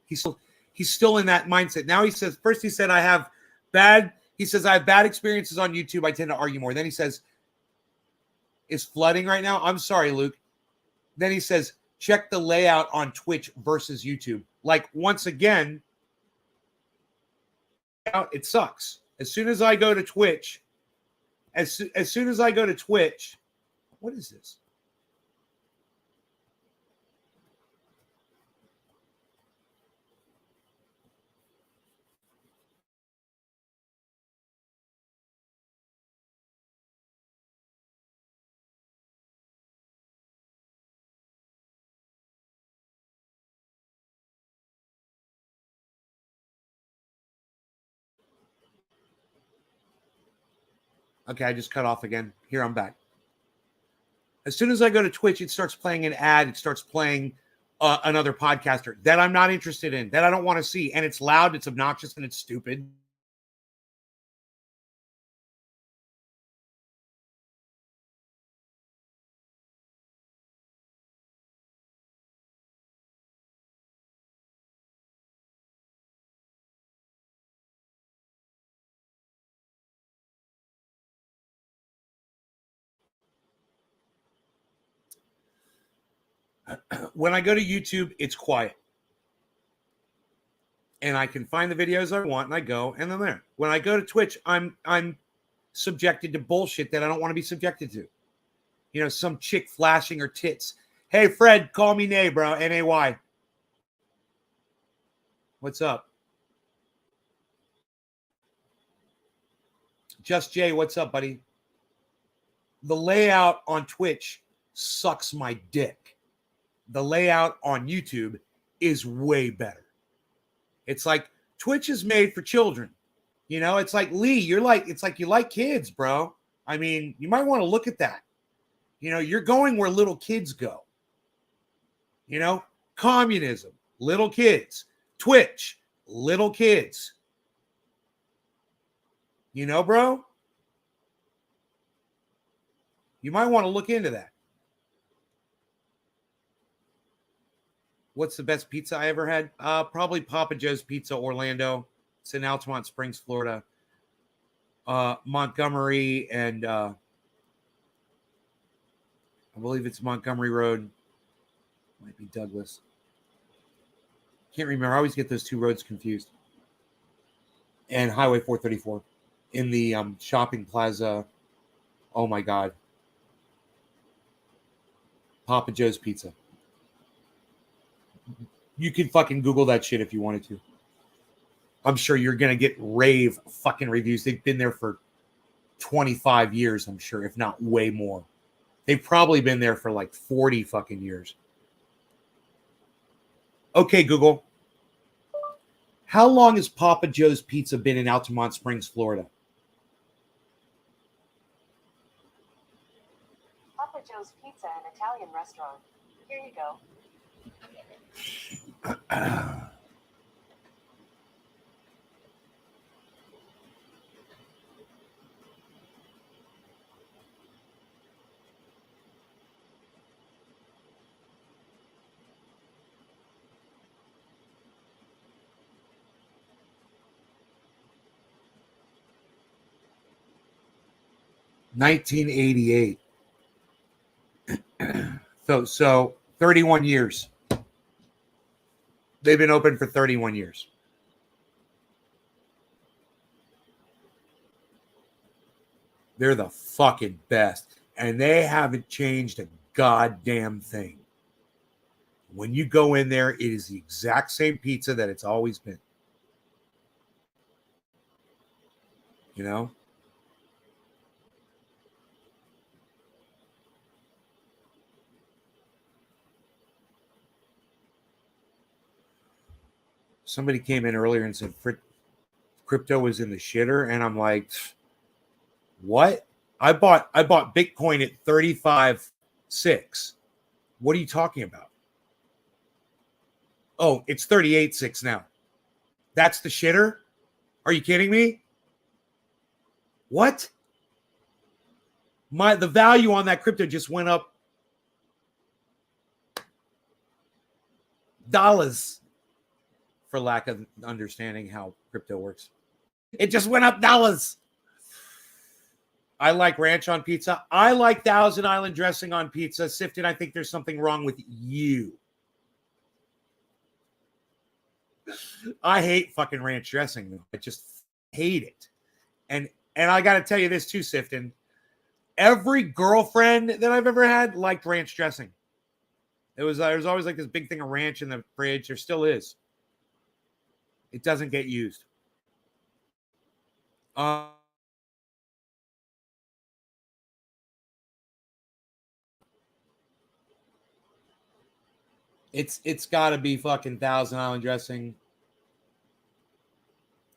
He's still in that mindset. Now he says, first he said, I have bad experiences on YouTube. I tend to argue more. Then he says, it's flooding right now. I'm sorry, Luke. Then he says, check the layout on Twitch versus YouTube. Like, once again, it sucks. As soon as I go to Twitch, as soon as I go to Twitch, what is this? Okay, I just cut off again. Here, I'm back. As soon as I go to Twitch, it starts playing an ad. It starts playing another podcaster that I'm not interested in, that I don't want to see. And it's loud, it's obnoxious, and it's stupid. When I go to YouTube, it's quiet. And I can find the videos I want, and I go, and I'm there. When I go to Twitch, I'm subjected to bullshit that I don't want to be subjected to. You know, some chick flashing her tits. Hey, Fred, call me Nay, bro. Nay. What's up? Just Jay, what's up, buddy? The layout on Twitch sucks my dick. The layout on YouTube is way better. It's like Twitch is made for children. You know, it's like Lee, it's like you like kids, bro. I mean, you might want to look at that. You know, you're going where little kids go. You know, communism, little kids. Twitch, little kids. You know, bro? You might want to look into that. What's the best pizza I ever had? Probably Papa Joe's Pizza, Orlando. It's in Altamont Springs, Florida. Montgomery and I believe it's Montgomery Road. Might be Douglas. Can't remember. I always get those two roads confused. And Highway 434 in the shopping plaza. Oh my God. Papa Joe's Pizza. You can fucking Google that shit if you wanted to. I'm sure you're going to get rave fucking reviews. They've been there for 25 years, I'm sure, if not way more. They've probably been there for like 40 fucking years. Okay, Google. How long has Papa Joe's Pizza been in Altamont Springs, Florida? Papa Joe's Pizza, an Italian restaurant. Here you go. $1988. So 31 years. They've been open for 31 years. They're the fucking best. And they haven't changed a goddamn thing. When you go in there, it is the exact same pizza that it's always been. You know? Somebody came in earlier and said crypto was in the shitter, and I'm like, what? I bought Bitcoin at 35.6. What are you talking about? Oh, it's 38.6 now. That's the shitter? Are you kidding me? What? The value on that crypto just went up dollars, for lack of understanding how crypto works. It just went up dollars. I like ranch on pizza. I like Thousand Island dressing on pizza. Sifton, I think there's something wrong with you. I hate fucking ranch dressing, though. I just hate it. And I got to tell you this too, Sifton. Every girlfriend that I've ever had liked ranch dressing. There's always like this big thing of ranch in the fridge. There still is. It doesn't get used. It's got to be fucking Thousand Island dressing.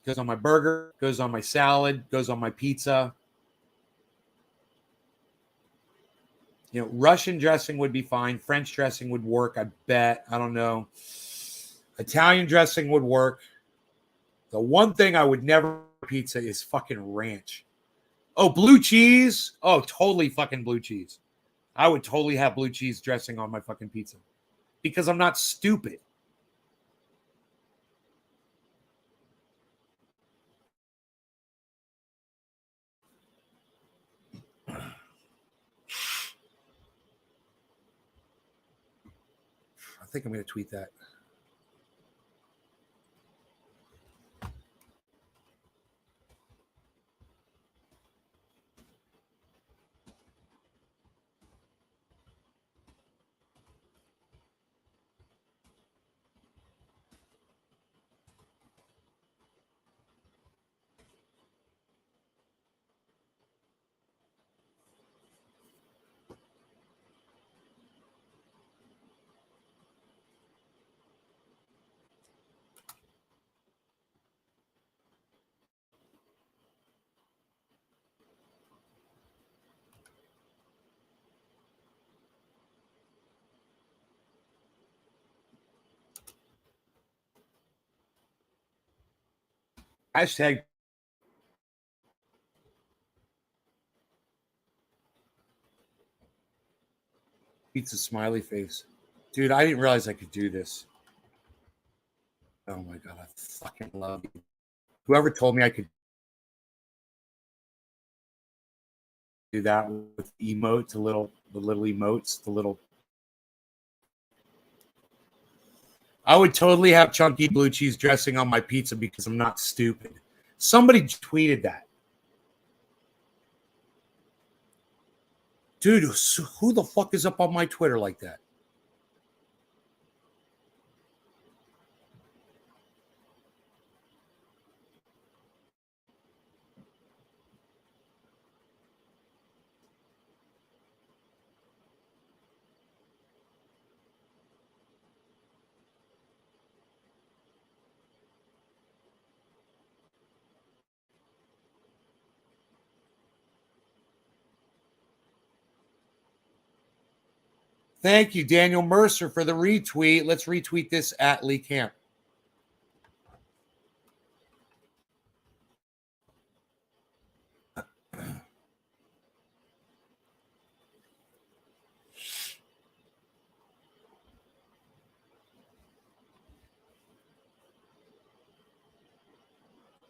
Goes on my burger, goes on my salad, goes on my pizza. Russian dressing would be fine. French dressing would work, I bet. I don't know. Italian dressing would work. The one thing I would never pizza is fucking ranch. Oh, blue cheese. Oh, totally fucking blue cheese. I would totally have blue cheese dressing on my fucking pizza because I'm not stupid. I think I'm going to tweet that. Hashtag pizza smiley face. Dude, I didn't realize I could do this. Oh my God, I fucking love you. Whoever told me I could do that with emotes, the little emotes, the little. I would totally have chunky blue cheese dressing on my pizza because I'm not stupid. Somebody tweeted that. Dude, who the fuck is up on my Twitter like that? Thank you, Daniel Mercer, for the retweet. Let's retweet this at Lee Camp.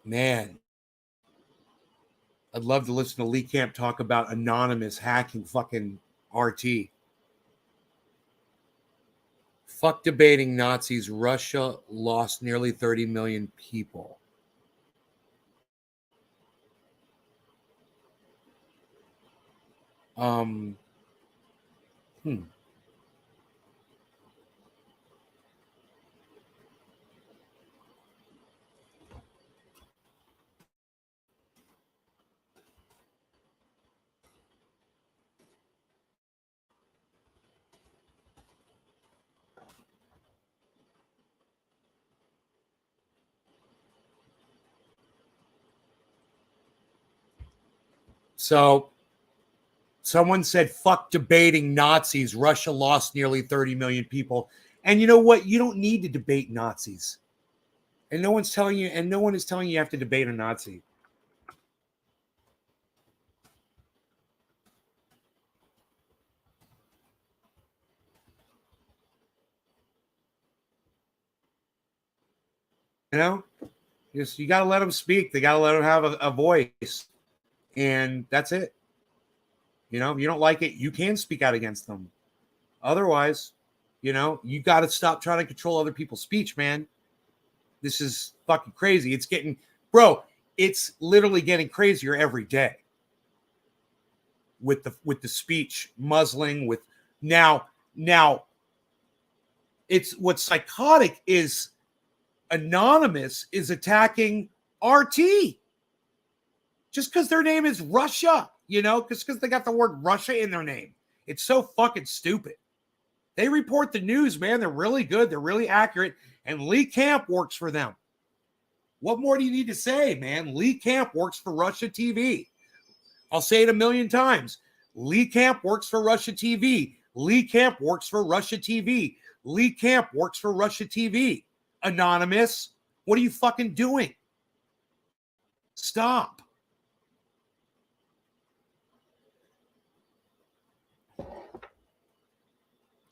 Man, I'd love to listen to Lee Camp talk about anonymous hacking fucking RT. Fuck debating Nazis. Russia lost nearly 30 million people. Hmm. So someone said, fuck debating Nazis. Russia lost nearly 30 million people. And you know what? You don't need to debate Nazis. And no one is telling you you have to debate a Nazi. You got to let them speak. They got to let them have a voice. And that's it. If you don't like it, you can speak out against them. Otherwise, you got to stop trying to control other people's speech, man. This is fucking crazy. It's literally getting crazier every day with the speech muzzling with now it's what's psychotic is Anonymous is attacking RT just because their name is Russia, because they got the word Russia in their name. It's so fucking stupid. They report the news, man. They're really good. They're really accurate. And Lee Camp works for them. What more do you need to say, man? Lee Camp works for Russia TV. I'll say it a million times. Lee Camp works for Russia TV. Lee Camp works for Russia TV. Lee Camp works for Russia TV. Anonymous, what are you fucking doing? Stop.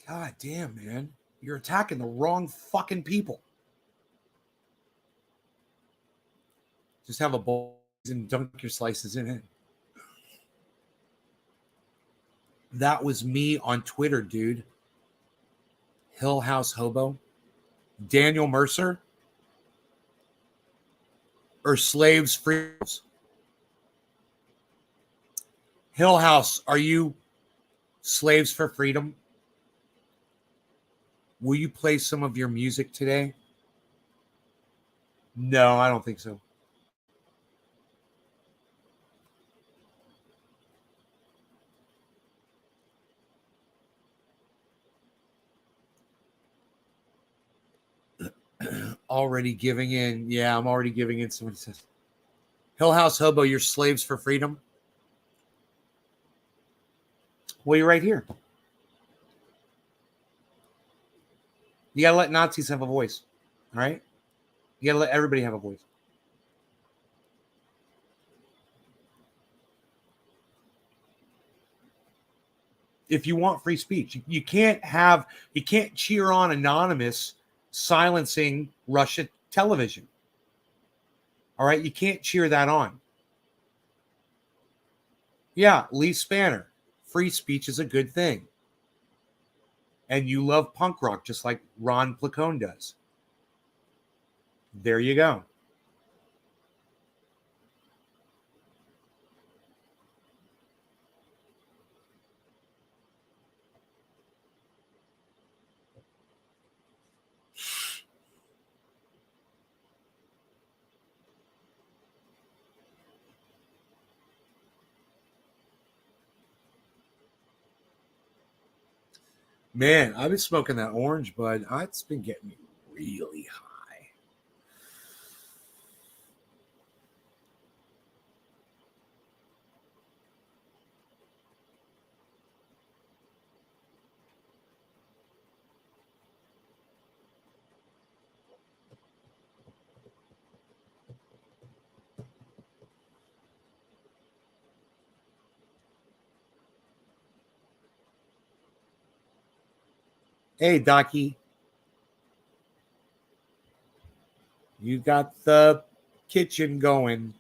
God damn, man. You're attacking the wrong fucking people. Just have a bowl and dunk your slices in it. That was me on Twitter, dude. Hill House Hobo. Daniel Mercer. Or Slaves Freedoms. Hill House, are you Slaves for Freedom? Will you play some of your music today? No, I don't think so. Already giving in. Yeah, I'm already giving in. Somebody says, Hill House Hobo, you're slaves for freedom? Well, you're right here. You got to let Nazis have a voice. All right? You got to let everybody have a voice. If you want free speech, you can't cheer on Anonymous silencing Russia television. All right? You can't cheer that on. Yeah, Lee Spanner. Free speech is a good thing. And you love punk rock just like Ron Placone does. There you go. Man, I've been smoking that orange bud. It's been getting me really high. Hey, Docky. You got the kitchen going.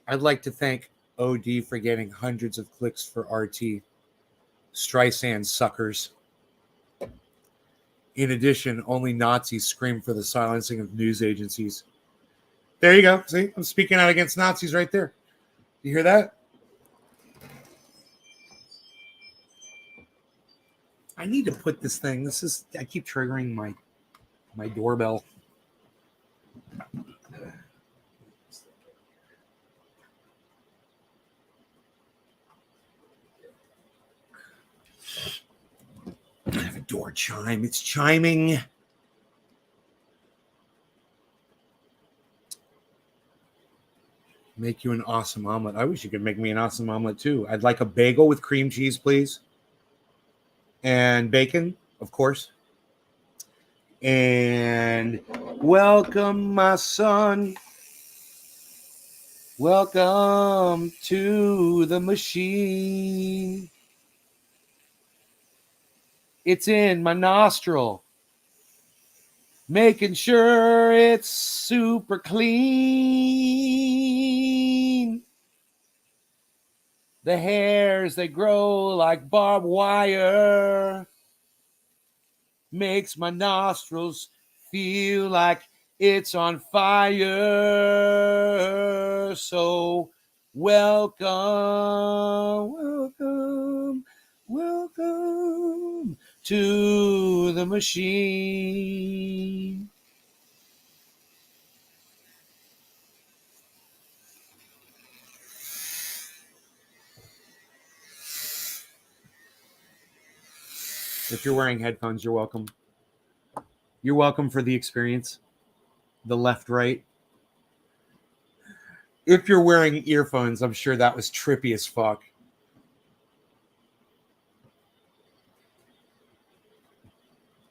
I'd like to thank OD for getting hundreds of clicks for RT. Streisand suckers. In addition, only Nazis scream for the silencing of news agencies. There you go. See, I'm speaking out against Nazis right there. You hear that? I need to put this thing. I keep triggering my doorbell. I have a door chime. It's chiming. Make you an awesome omelet. I wish you could make me an awesome omelet too. I'd like a bagel with cream cheese, please. And bacon, of course. And welcome, my son. Welcome to the machine. It's in my nostril. Making sure it's super clean. The hairs, they grow like barbed wire. Makes my nostrils feel like it's on fire. So welcome to the machine. If you're wearing headphones, you're welcome. You're welcome for the experience. The left, right. If you're wearing earphones, I'm sure that was trippy as fuck.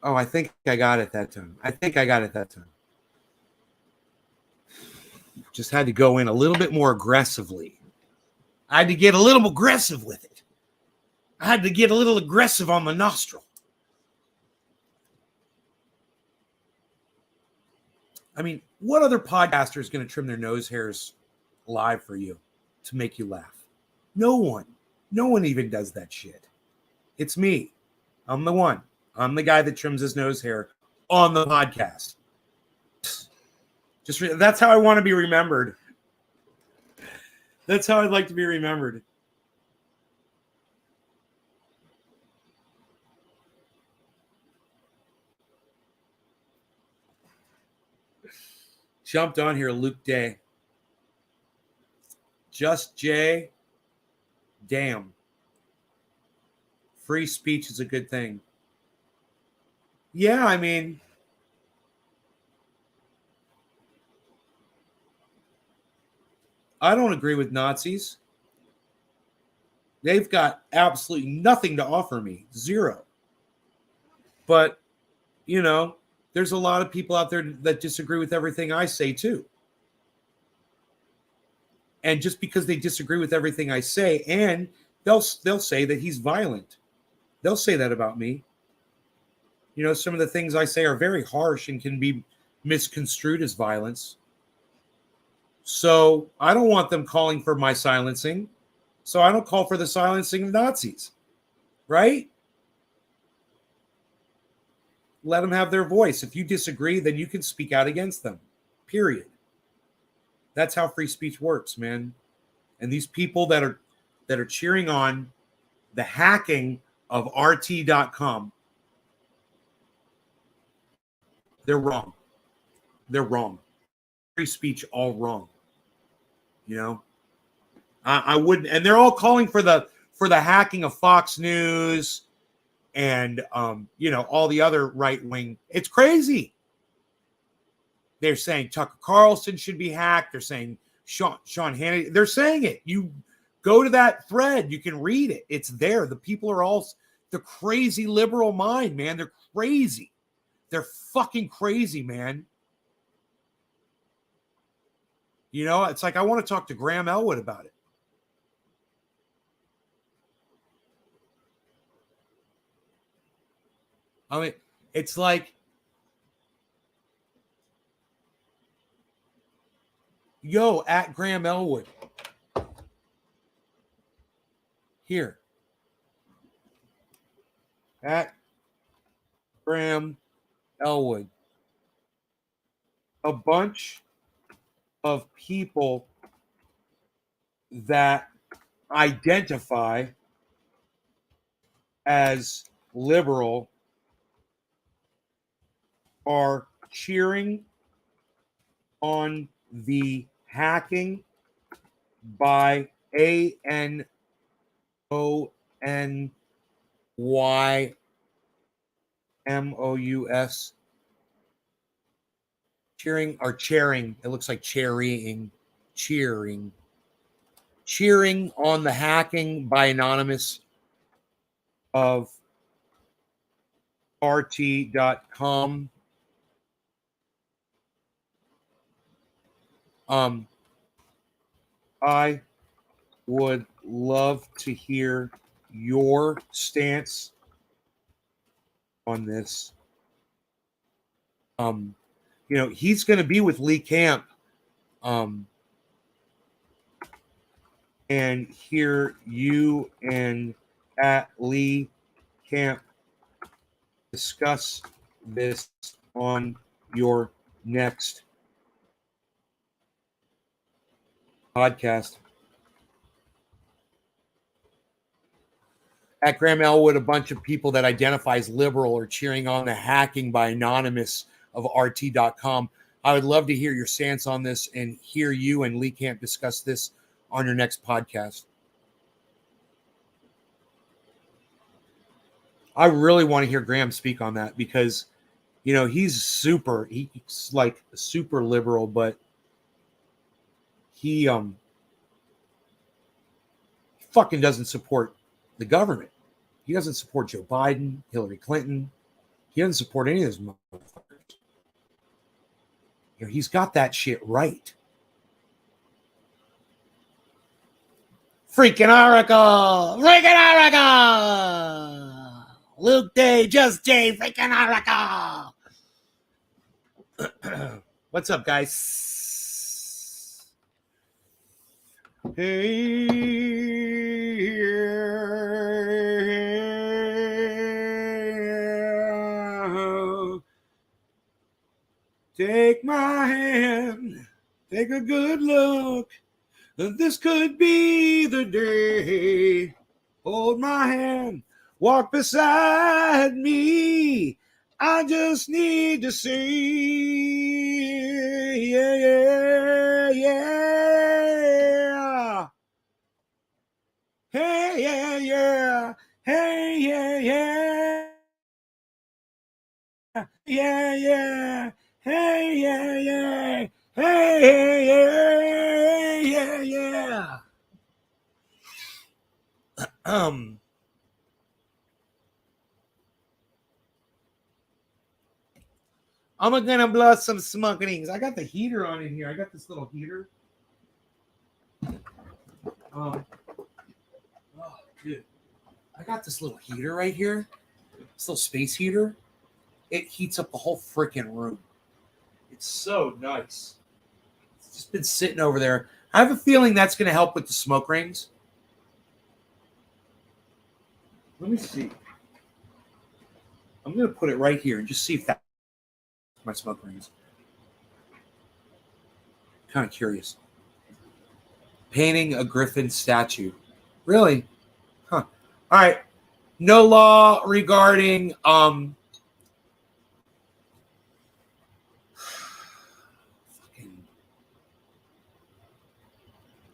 Oh, I think I got it that time. Just had to go in a little bit more aggressively. I had to get a little aggressive with it. I had to get a little aggressive on the nostril. I mean, what other podcaster is going to trim their nose hairs live for you to make you laugh? No one. No one even does that shit. It's me. I'm the one. I'm the guy that trims his nose hair on the podcast. That's how I want to be remembered. That's how I'd like to be remembered. Jumped on here, Luke Day. Just Jay. Damn. Free speech is a good thing. Yeah, I mean, I don't agree with Nazis. They've got absolutely nothing to offer me. Zero. But, you know, there's a lot of people out there that disagree with everything I say too. And just because they disagree with everything I say, and they'll say that he's violent. They'll say that about me. You know, some of the things I say are very harsh and can be misconstrued as violence. So I don't want them calling for my silencing. So I don't call for the silencing of Nazis. Right? Let them have their voice. If you disagree, then you can speak out against them. Period. That's how free speech works, man. And these people that are cheering on the hacking of RT.com, they're wrong. They're wrong. Free speech, all wrong. You know, I wouldn't, and they're all calling for the hacking of Fox News and you know, all the other right wing. It's crazy. They're saying Tucker Carlson should be hacked. They're saying Sean Hannity. They're saying it. You go to that thread, you can read it. It's there. The people are all the crazy liberal mind, man. They're crazy. They're fucking crazy, man. You know, it's like I want to talk to Graham Elwood about it. I mean, it's like, yo, at Graham Elwood. Here. At Graham Elwood. A bunch of people that identify as liberal are cheering on the hacking by ANONYMOUS. Cheering or cheering. It looks like cheering. Cheering on the hacking by Anonymous of RT.com. I would love to hear your stance on this. You know, he's going to be with Lee Camp. And hear you and at Lee Camp discuss this on your next podcast. At Graham Elwood, a bunch of people that identify as liberal are cheering on the hacking by Anonymous of RT.com. I would love to hear your stance on this and hear you and Lee Camp discuss this on your next podcast. I really want to hear Graham speak on that because, you know, he's like super liberal, but he fucking doesn't support the government. He doesn't support Joe Biden, Hillary Clinton. He doesn't support any of those motherfuckers. You know, he's got that shit right. Freaking Oracle! Freaking Oracle! Luke Day, Just Jay, freaking Oracle! What's up, guys? Hey, take my hand, take a good look. This could be the day. Hold my hand, walk beside me. I just need to see, yeah, yeah, yeah. Hey, yeah, yeah. Hey, yeah, yeah. Yeah, yeah. Hey, yeah, yeah. Hey, yeah, yeah, yeah. I'm gonna blow some smokings. I got the heater on in here. I got this little heater. Oh, dude. I got this little heater right here. This little space heater. It heats up the whole freaking room. It's so nice. It's just been sitting over there. I have a feeling that's going to help with the smoke rings. Let me see. I'm going to put it right here and just see if that my smoke rings. Kind of curious. Painting a griffin statue. Really? Huh. All right. No law regarding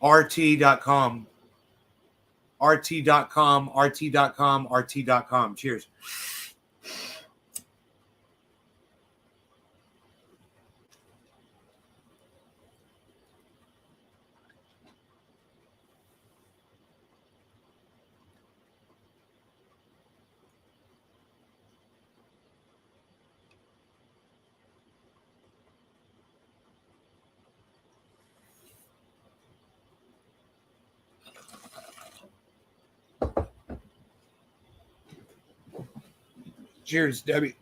RT.com. RT.com, RT.com, RT.com. Cheers. Cheers, Debbie.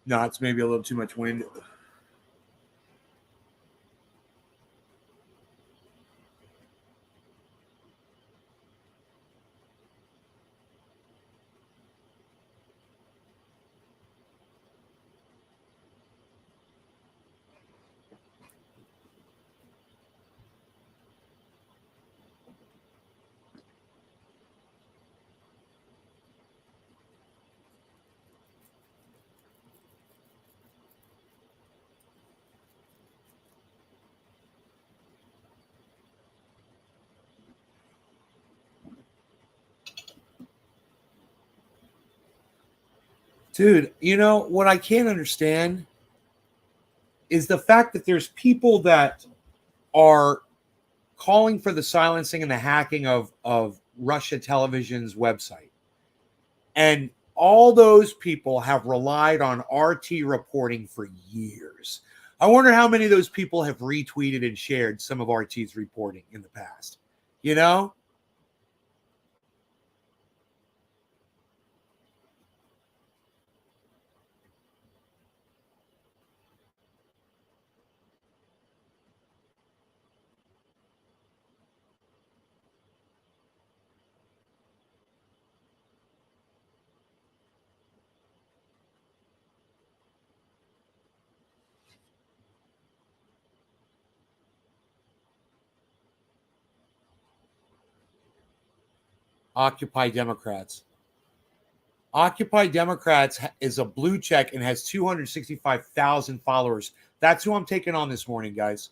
No, it's maybe a little too much wind. Dude, you know what I can't understand is the fact that there's people that are calling for the silencing and the hacking of Russia Television's website. And all those people have relied on RT reporting for years. I wonder how many of those people have retweeted and shared some of RT's reporting in the past. You know? Occupy Democrats. Occupy Democrats is a blue check and has 265,000 followers. That's who I'm taking on this morning, guys.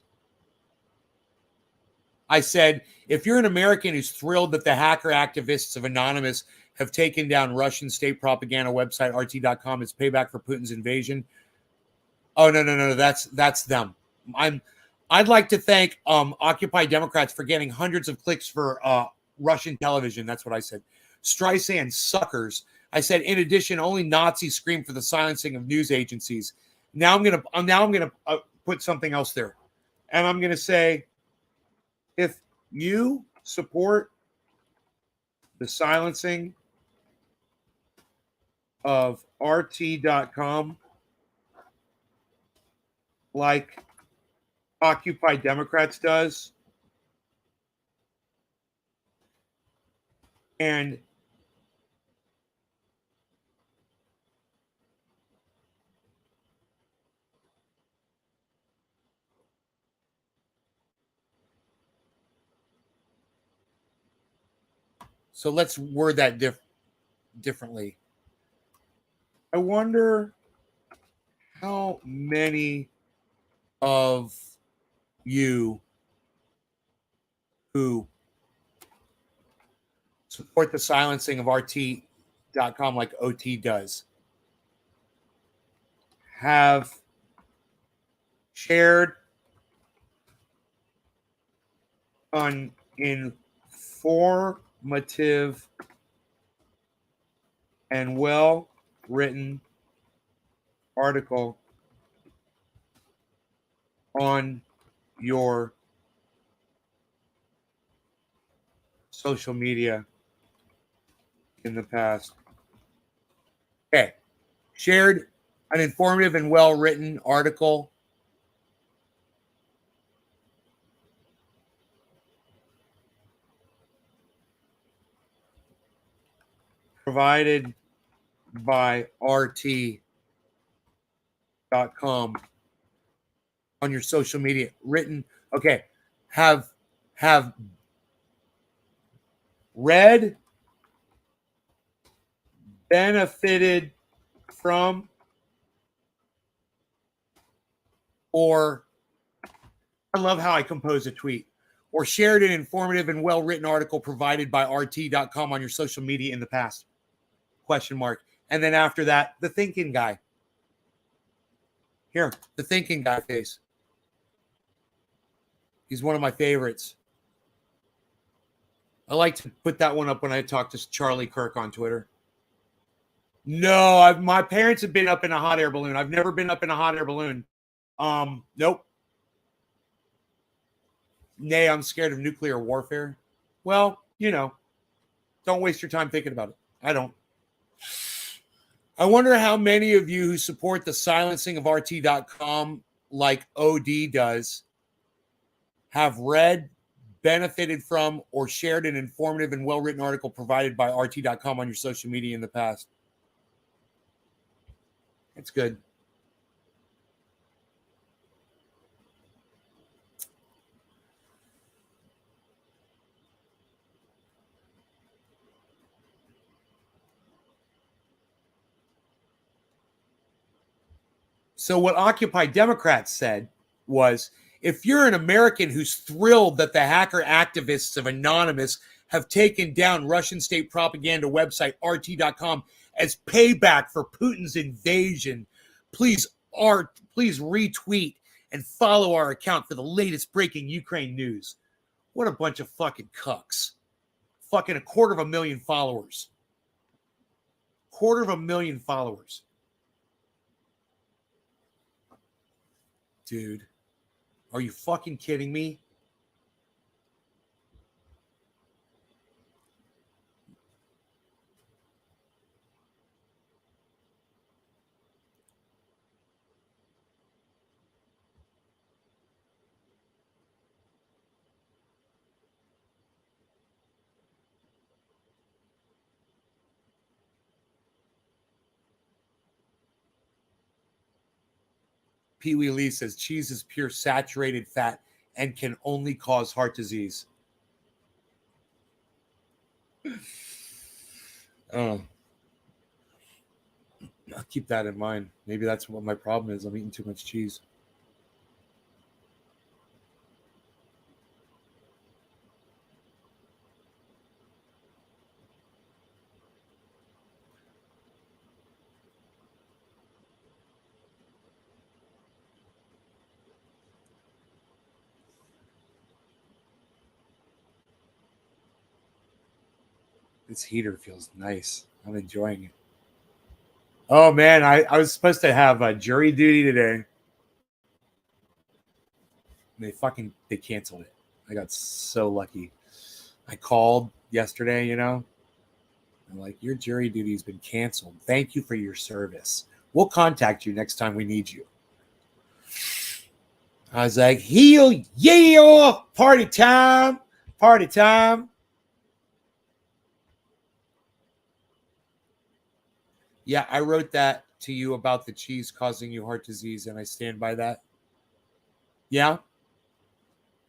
I said, if you're an American who's thrilled that the hacker activists of Anonymous have taken down Russian state propaganda website RT.com as payback for Putin's invasion. Oh, no. That's them. I'd like to thank Occupy Democrats for getting hundreds of clicks for Russian television. That's what I said. Streisand suckers. I said, in addition, only Nazis scream for the silencing of news agencies. Now I'm gonna put something else there, and I'm gonna say, if you support the silencing of RT.com like Occupy Democrats does, and so let's word that differently. I wonder how many of you who support the silencing of RT.com like OT does have shared an informative and well-written article on your social media in the past. Okay. Shared an informative and well-written article provided by RT.com on your social media. Written, okay, have read, benefited from, or I love how I compose a tweet, or shared an informative and well-written article provided by RT.com on your social media in the past? Question mark. And then after that, the thinking guy. Here, the thinking guy face. He's one of my favorites. I like to put that one up when I talk to Charlie Kirk on Twitter. No, my parents have been up in a hot air balloon. I've never been up in a hot air balloon. Nope. Nay, I'm scared of nuclear warfare. Well, don't waste your time thinking about it. I don't. I wonder how many of you who support the silencing of RT.com like OD does have read, benefited from, or shared an informative and well-written article provided by RT.com on your social media in the past. It's good. So what Occupy Democrats said was, if you're an American who's thrilled that the hacker activists of Anonymous have taken down Russian state propaganda website RT.com as payback for Putin's invasion, please retweet and follow our account for the latest breaking Ukraine news. What a bunch of fucking cucks. Fucking 250,000 followers. 250,000 followers. Dude, are you fucking kidding me? Pee Wee Lee says cheese is pure saturated fat and can only cause heart disease. Oh, I'll keep that in mind. Maybe that's what my problem is. I'm eating too much cheese. This heater feels nice. I'm enjoying it. Oh man, I was supposed to have a jury duty today. They canceled it. I got so lucky. I called yesterday, I'm like, your jury duty's been canceled. Thank you for your service. We'll contact you next time we need you. I was like, heel, yeah, party time, party time. Yeah, I wrote that to you about the cheese causing you heart disease, and I stand by that. Yeah?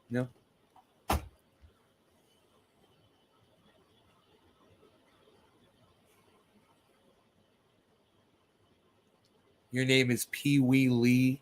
No? Your name is Pee Wee Lee.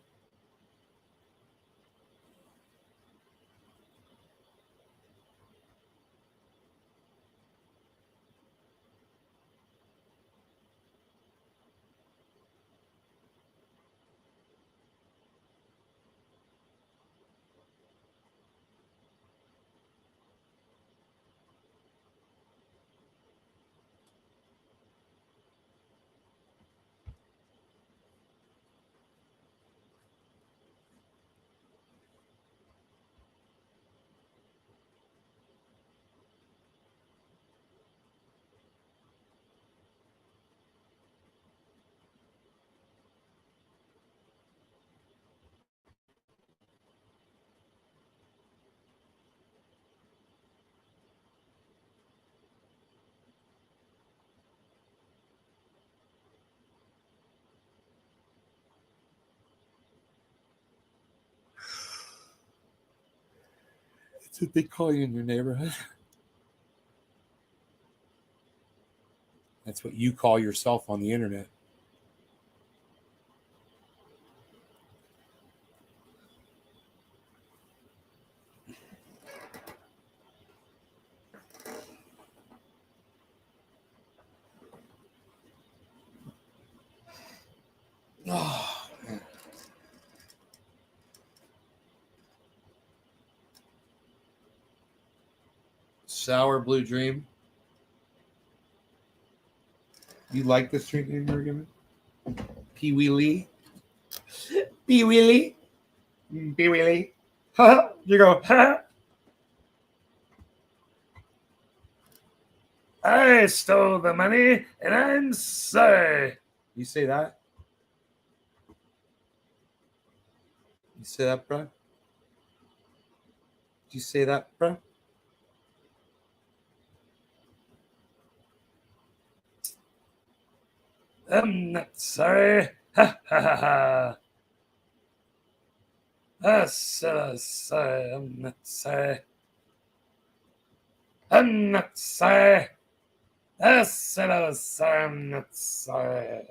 That's what they call you in your neighborhood. That's what you call yourself on the internet. Oh, man. Sour Blue Dream. You like this drink name you're giving? Pee Wee Lee? Pee Wee Lee? Pee Wee Lee? Ha! You go, ha! I stole the money and I'm sorry. You say that? You say that, bro? Did you say that, bro? I'm not sorry. Ha ha ha ha. I'm sorry. I'm not sorry. I'm not sorry. I said I was sorry. I'm not sorry.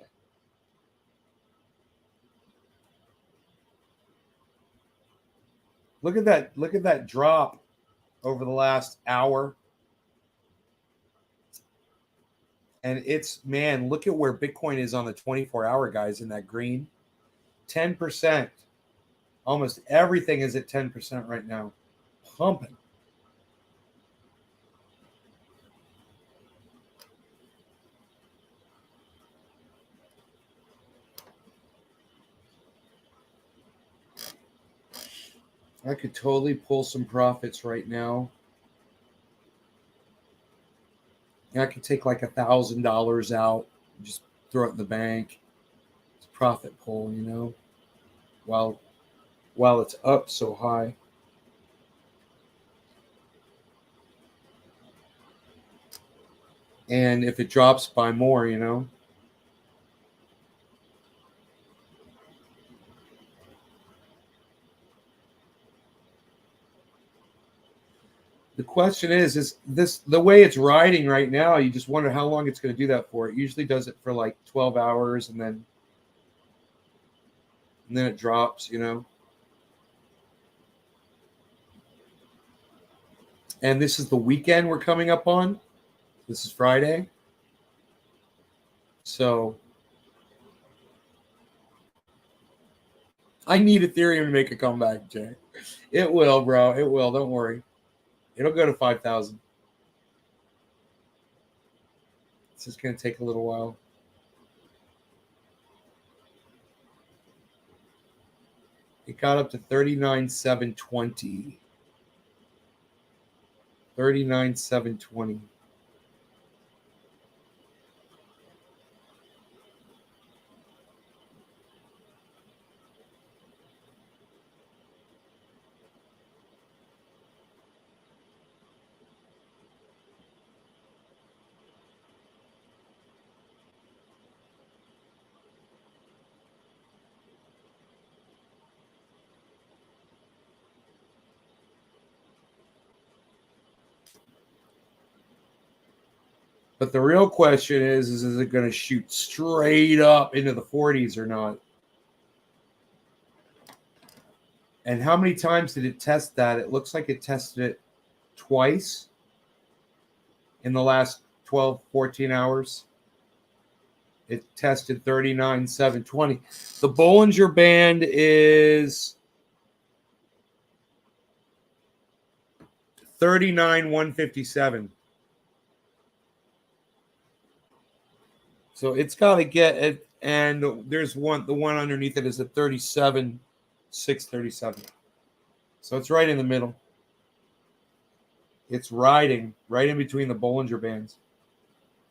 Look at that. Look at that drop over the last hour. And it's, man, look at where Bitcoin is on the 24-hour, guys, in that green. 10%. Almost everything is at 10% right now. Pumping. I could totally pull some profits right now. I could take like $1,000 out, just throw it in the bank. It's a profit pull, while it's up so high. And if it drops by more, The question is this the way it's riding right now? You just wonder how long it's going to do that for. It usually does it for like 12 hours, and then it drops, And this is the weekend we're coming up on. This is Friday, so I need Ethereum to make a comeback, Jay. It will, bro. It will. Don't worry. It'll go to 5,000. just going to take a little while. It got up to 39,720. 39,720. But the real question is it going to shoot straight up into the 40s or not? And how many times did it test that? It looks like it tested it twice in the last 12, 14 hours. It tested 39,720. The Bollinger Band is 39,157. So it's got to get it. And there's the one underneath it is at 37,637. So it's right in the middle. It's riding right in between the Bollinger Bands.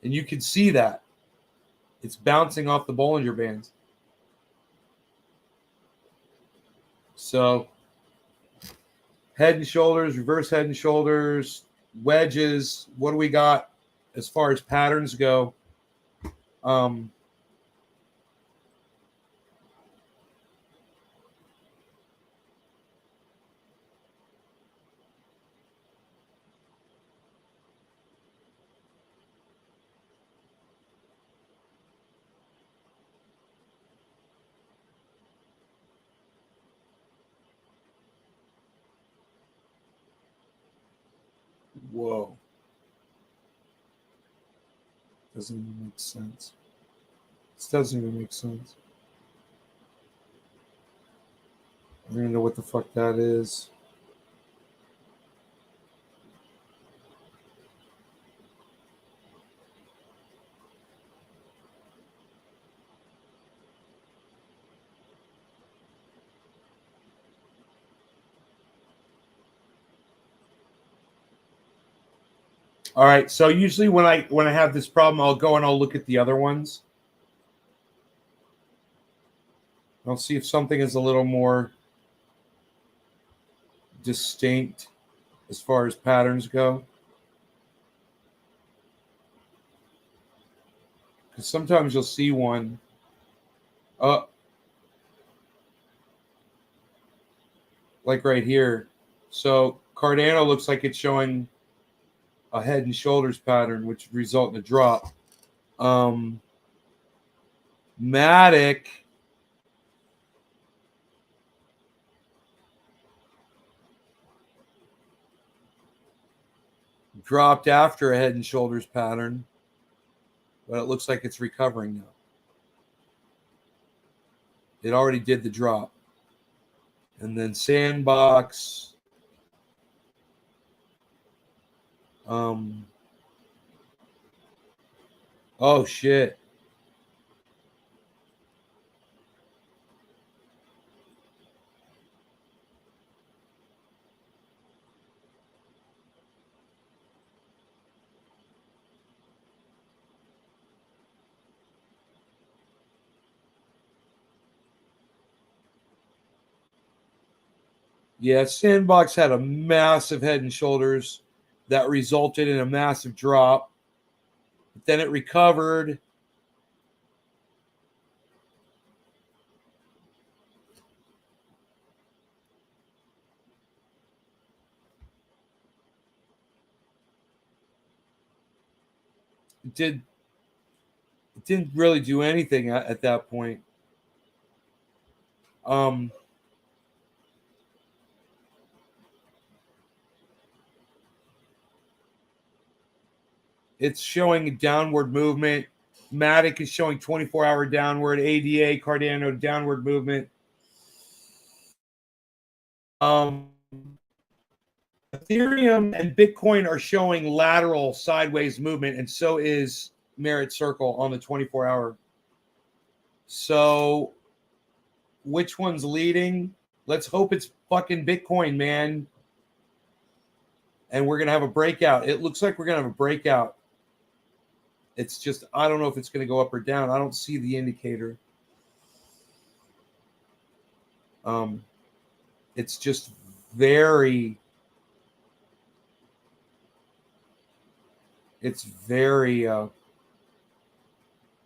And you can see that. It's bouncing off the Bollinger Bands. So head and shoulders, reverse head and shoulders, wedges. What do we got as far as patterns go? Whoa. Doesn't even make sense. This doesn't even make sense. I don't even know what the fuck that is. All right, so usually when I have this problem, I'll go and I'll look at the other ones. I'll see if something is a little more distinct as far as patterns go. Because sometimes you'll see one. Like right here. So Cardano looks like it's showing a head and shoulders pattern, which would result in a drop. Matic dropped after a head and shoulders pattern, but it looks like it's recovering now. It already did the drop. And then Sandbox. Oh shit. Yeah, Sandbox had a massive head and shoulders that resulted in a massive drop. But then it recovered. It didn't really do anything at that point. It's showing a downward movement. Matic is showing 24-hour downward. ADA, Cardano, downward movement. Ethereum and Bitcoin are showing lateral sideways movement, and so is merit circle on the 24-hour. So which one's leading? Let's hope it's fucking Bitcoin, man. And we're going to have a breakout. It looks like we're going to have a breakout. It's just, I don't know if it's going to go up or down. I don't see the indicator. It's just very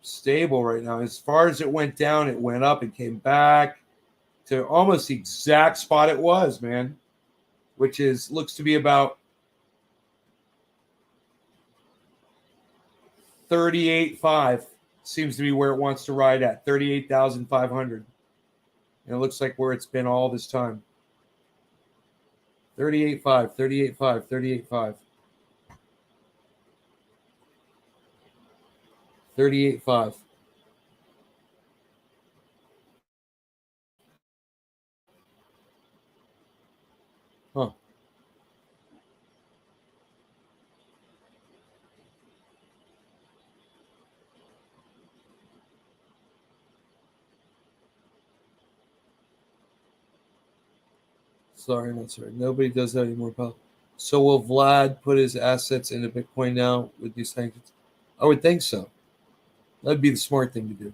stable right now. As far as it went down, it went up and came back to almost the exact spot it was, man, which is looks to be about 38.5. Seems to be where it wants to ride at, 38,500. And it looks like where it's been all this time. 38.5, 38.5, 38.5. 38.5. Huh. Sorry, not sorry. Nobody does that anymore, pal. So will Vlad put his assets into Bitcoin now with these sanctions? I would think so. That'd be the smart thing to do.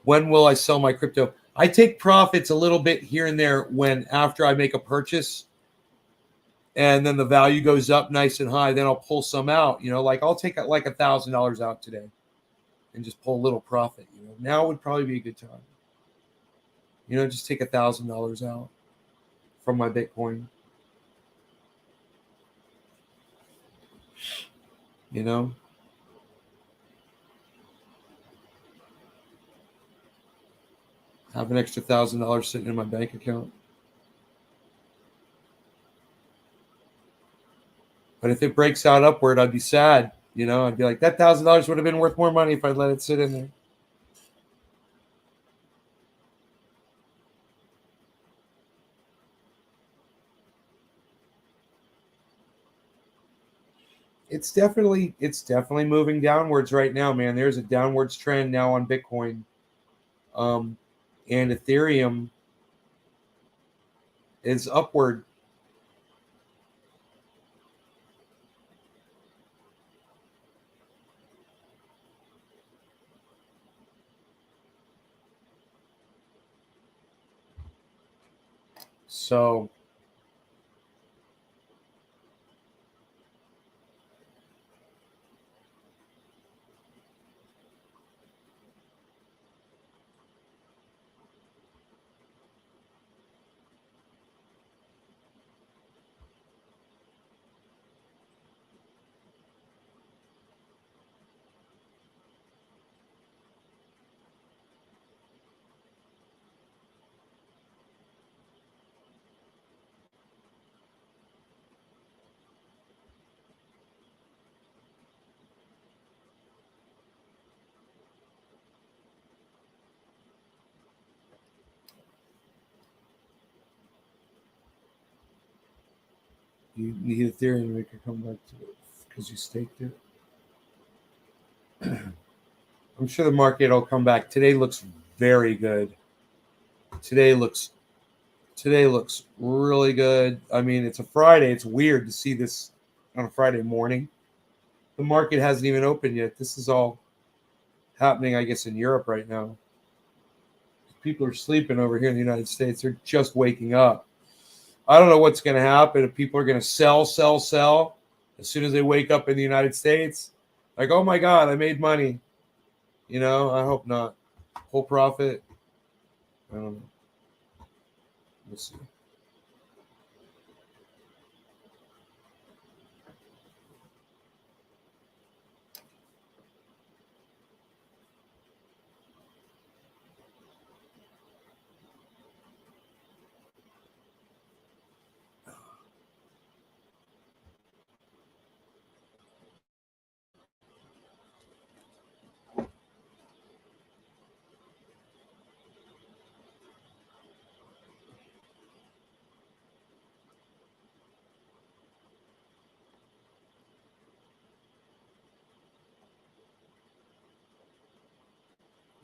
When will I sell my crypto? I take profits a little bit here and there when after I make a purchase and then the value goes up nice and high, then I'll pull some out. Like I'll take like $1,000 out today and just pull a little profit. Now would probably be a good time. Just take $1,000 out from my Bitcoin. Have an extra $1,000 sitting in my bank account. But if it breaks out upward, I'd be sad. I'd be like, that $1,000 would have been worth more money if I'd let it sit in there. It's definitely moving downwards right now, man. There's a downwards trend now on Bitcoin. And Ethereum is upward. So you need Ethereum to make it come back to it because you staked it. I'm sure the market will come back. Today looks very good. Today looks really good. I mean, it's a Friday. It's weird to see this on a Friday morning. The market hasn't even opened yet. This is all happening, I guess, in Europe right now. People are sleeping over here in the United States. They're just waking up. I don't know what's going to happen if people are going to sell as soon as they wake up in the United States. Like, oh my God, I made money. I hope not. Whole profit. I don't know. We'll see.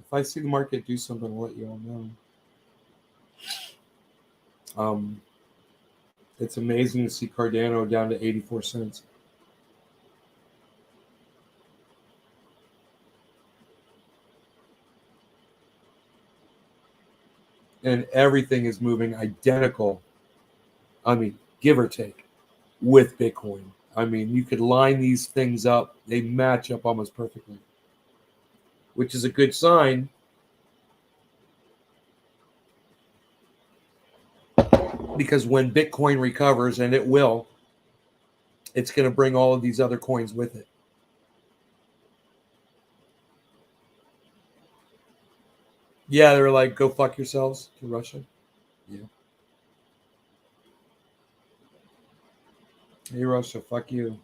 If I see the market do something, I'll let you all know. It's amazing to see Cardano down to 84 cents. And everything is moving identical. I mean, give or take, with Bitcoin. I mean, you could line these things up. They match up almost perfectly, which is a good sign. Because when Bitcoin recovers, and it will, it's going to bring all of these other coins with it. Yeah, they're like, go fuck yourselves to Russia. Yeah. Hey, Russia, fuck you.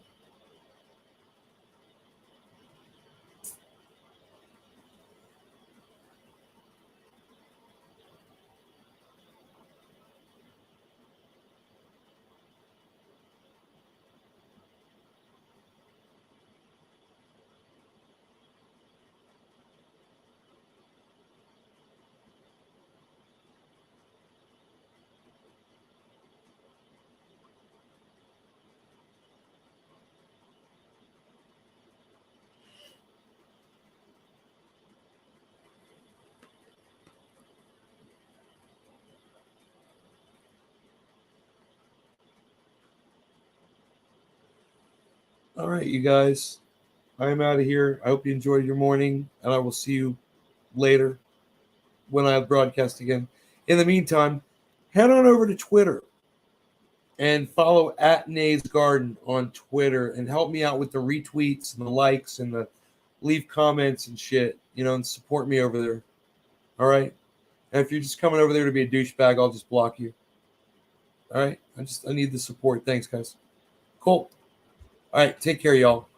All right, you guys. I'm out of here. I hope you enjoyed your morning, and I will see you later when I broadcast again. In the meantime, head on over to Twitter and follow at Nays Garden on Twitter and help me out with the retweets and the likes and the leave comments and shit, and support me over there. All right. And if you're just coming over there to be a douchebag, I'll just block you. All right. I need the support. Thanks, guys. Cool. All right. Take care, y'all.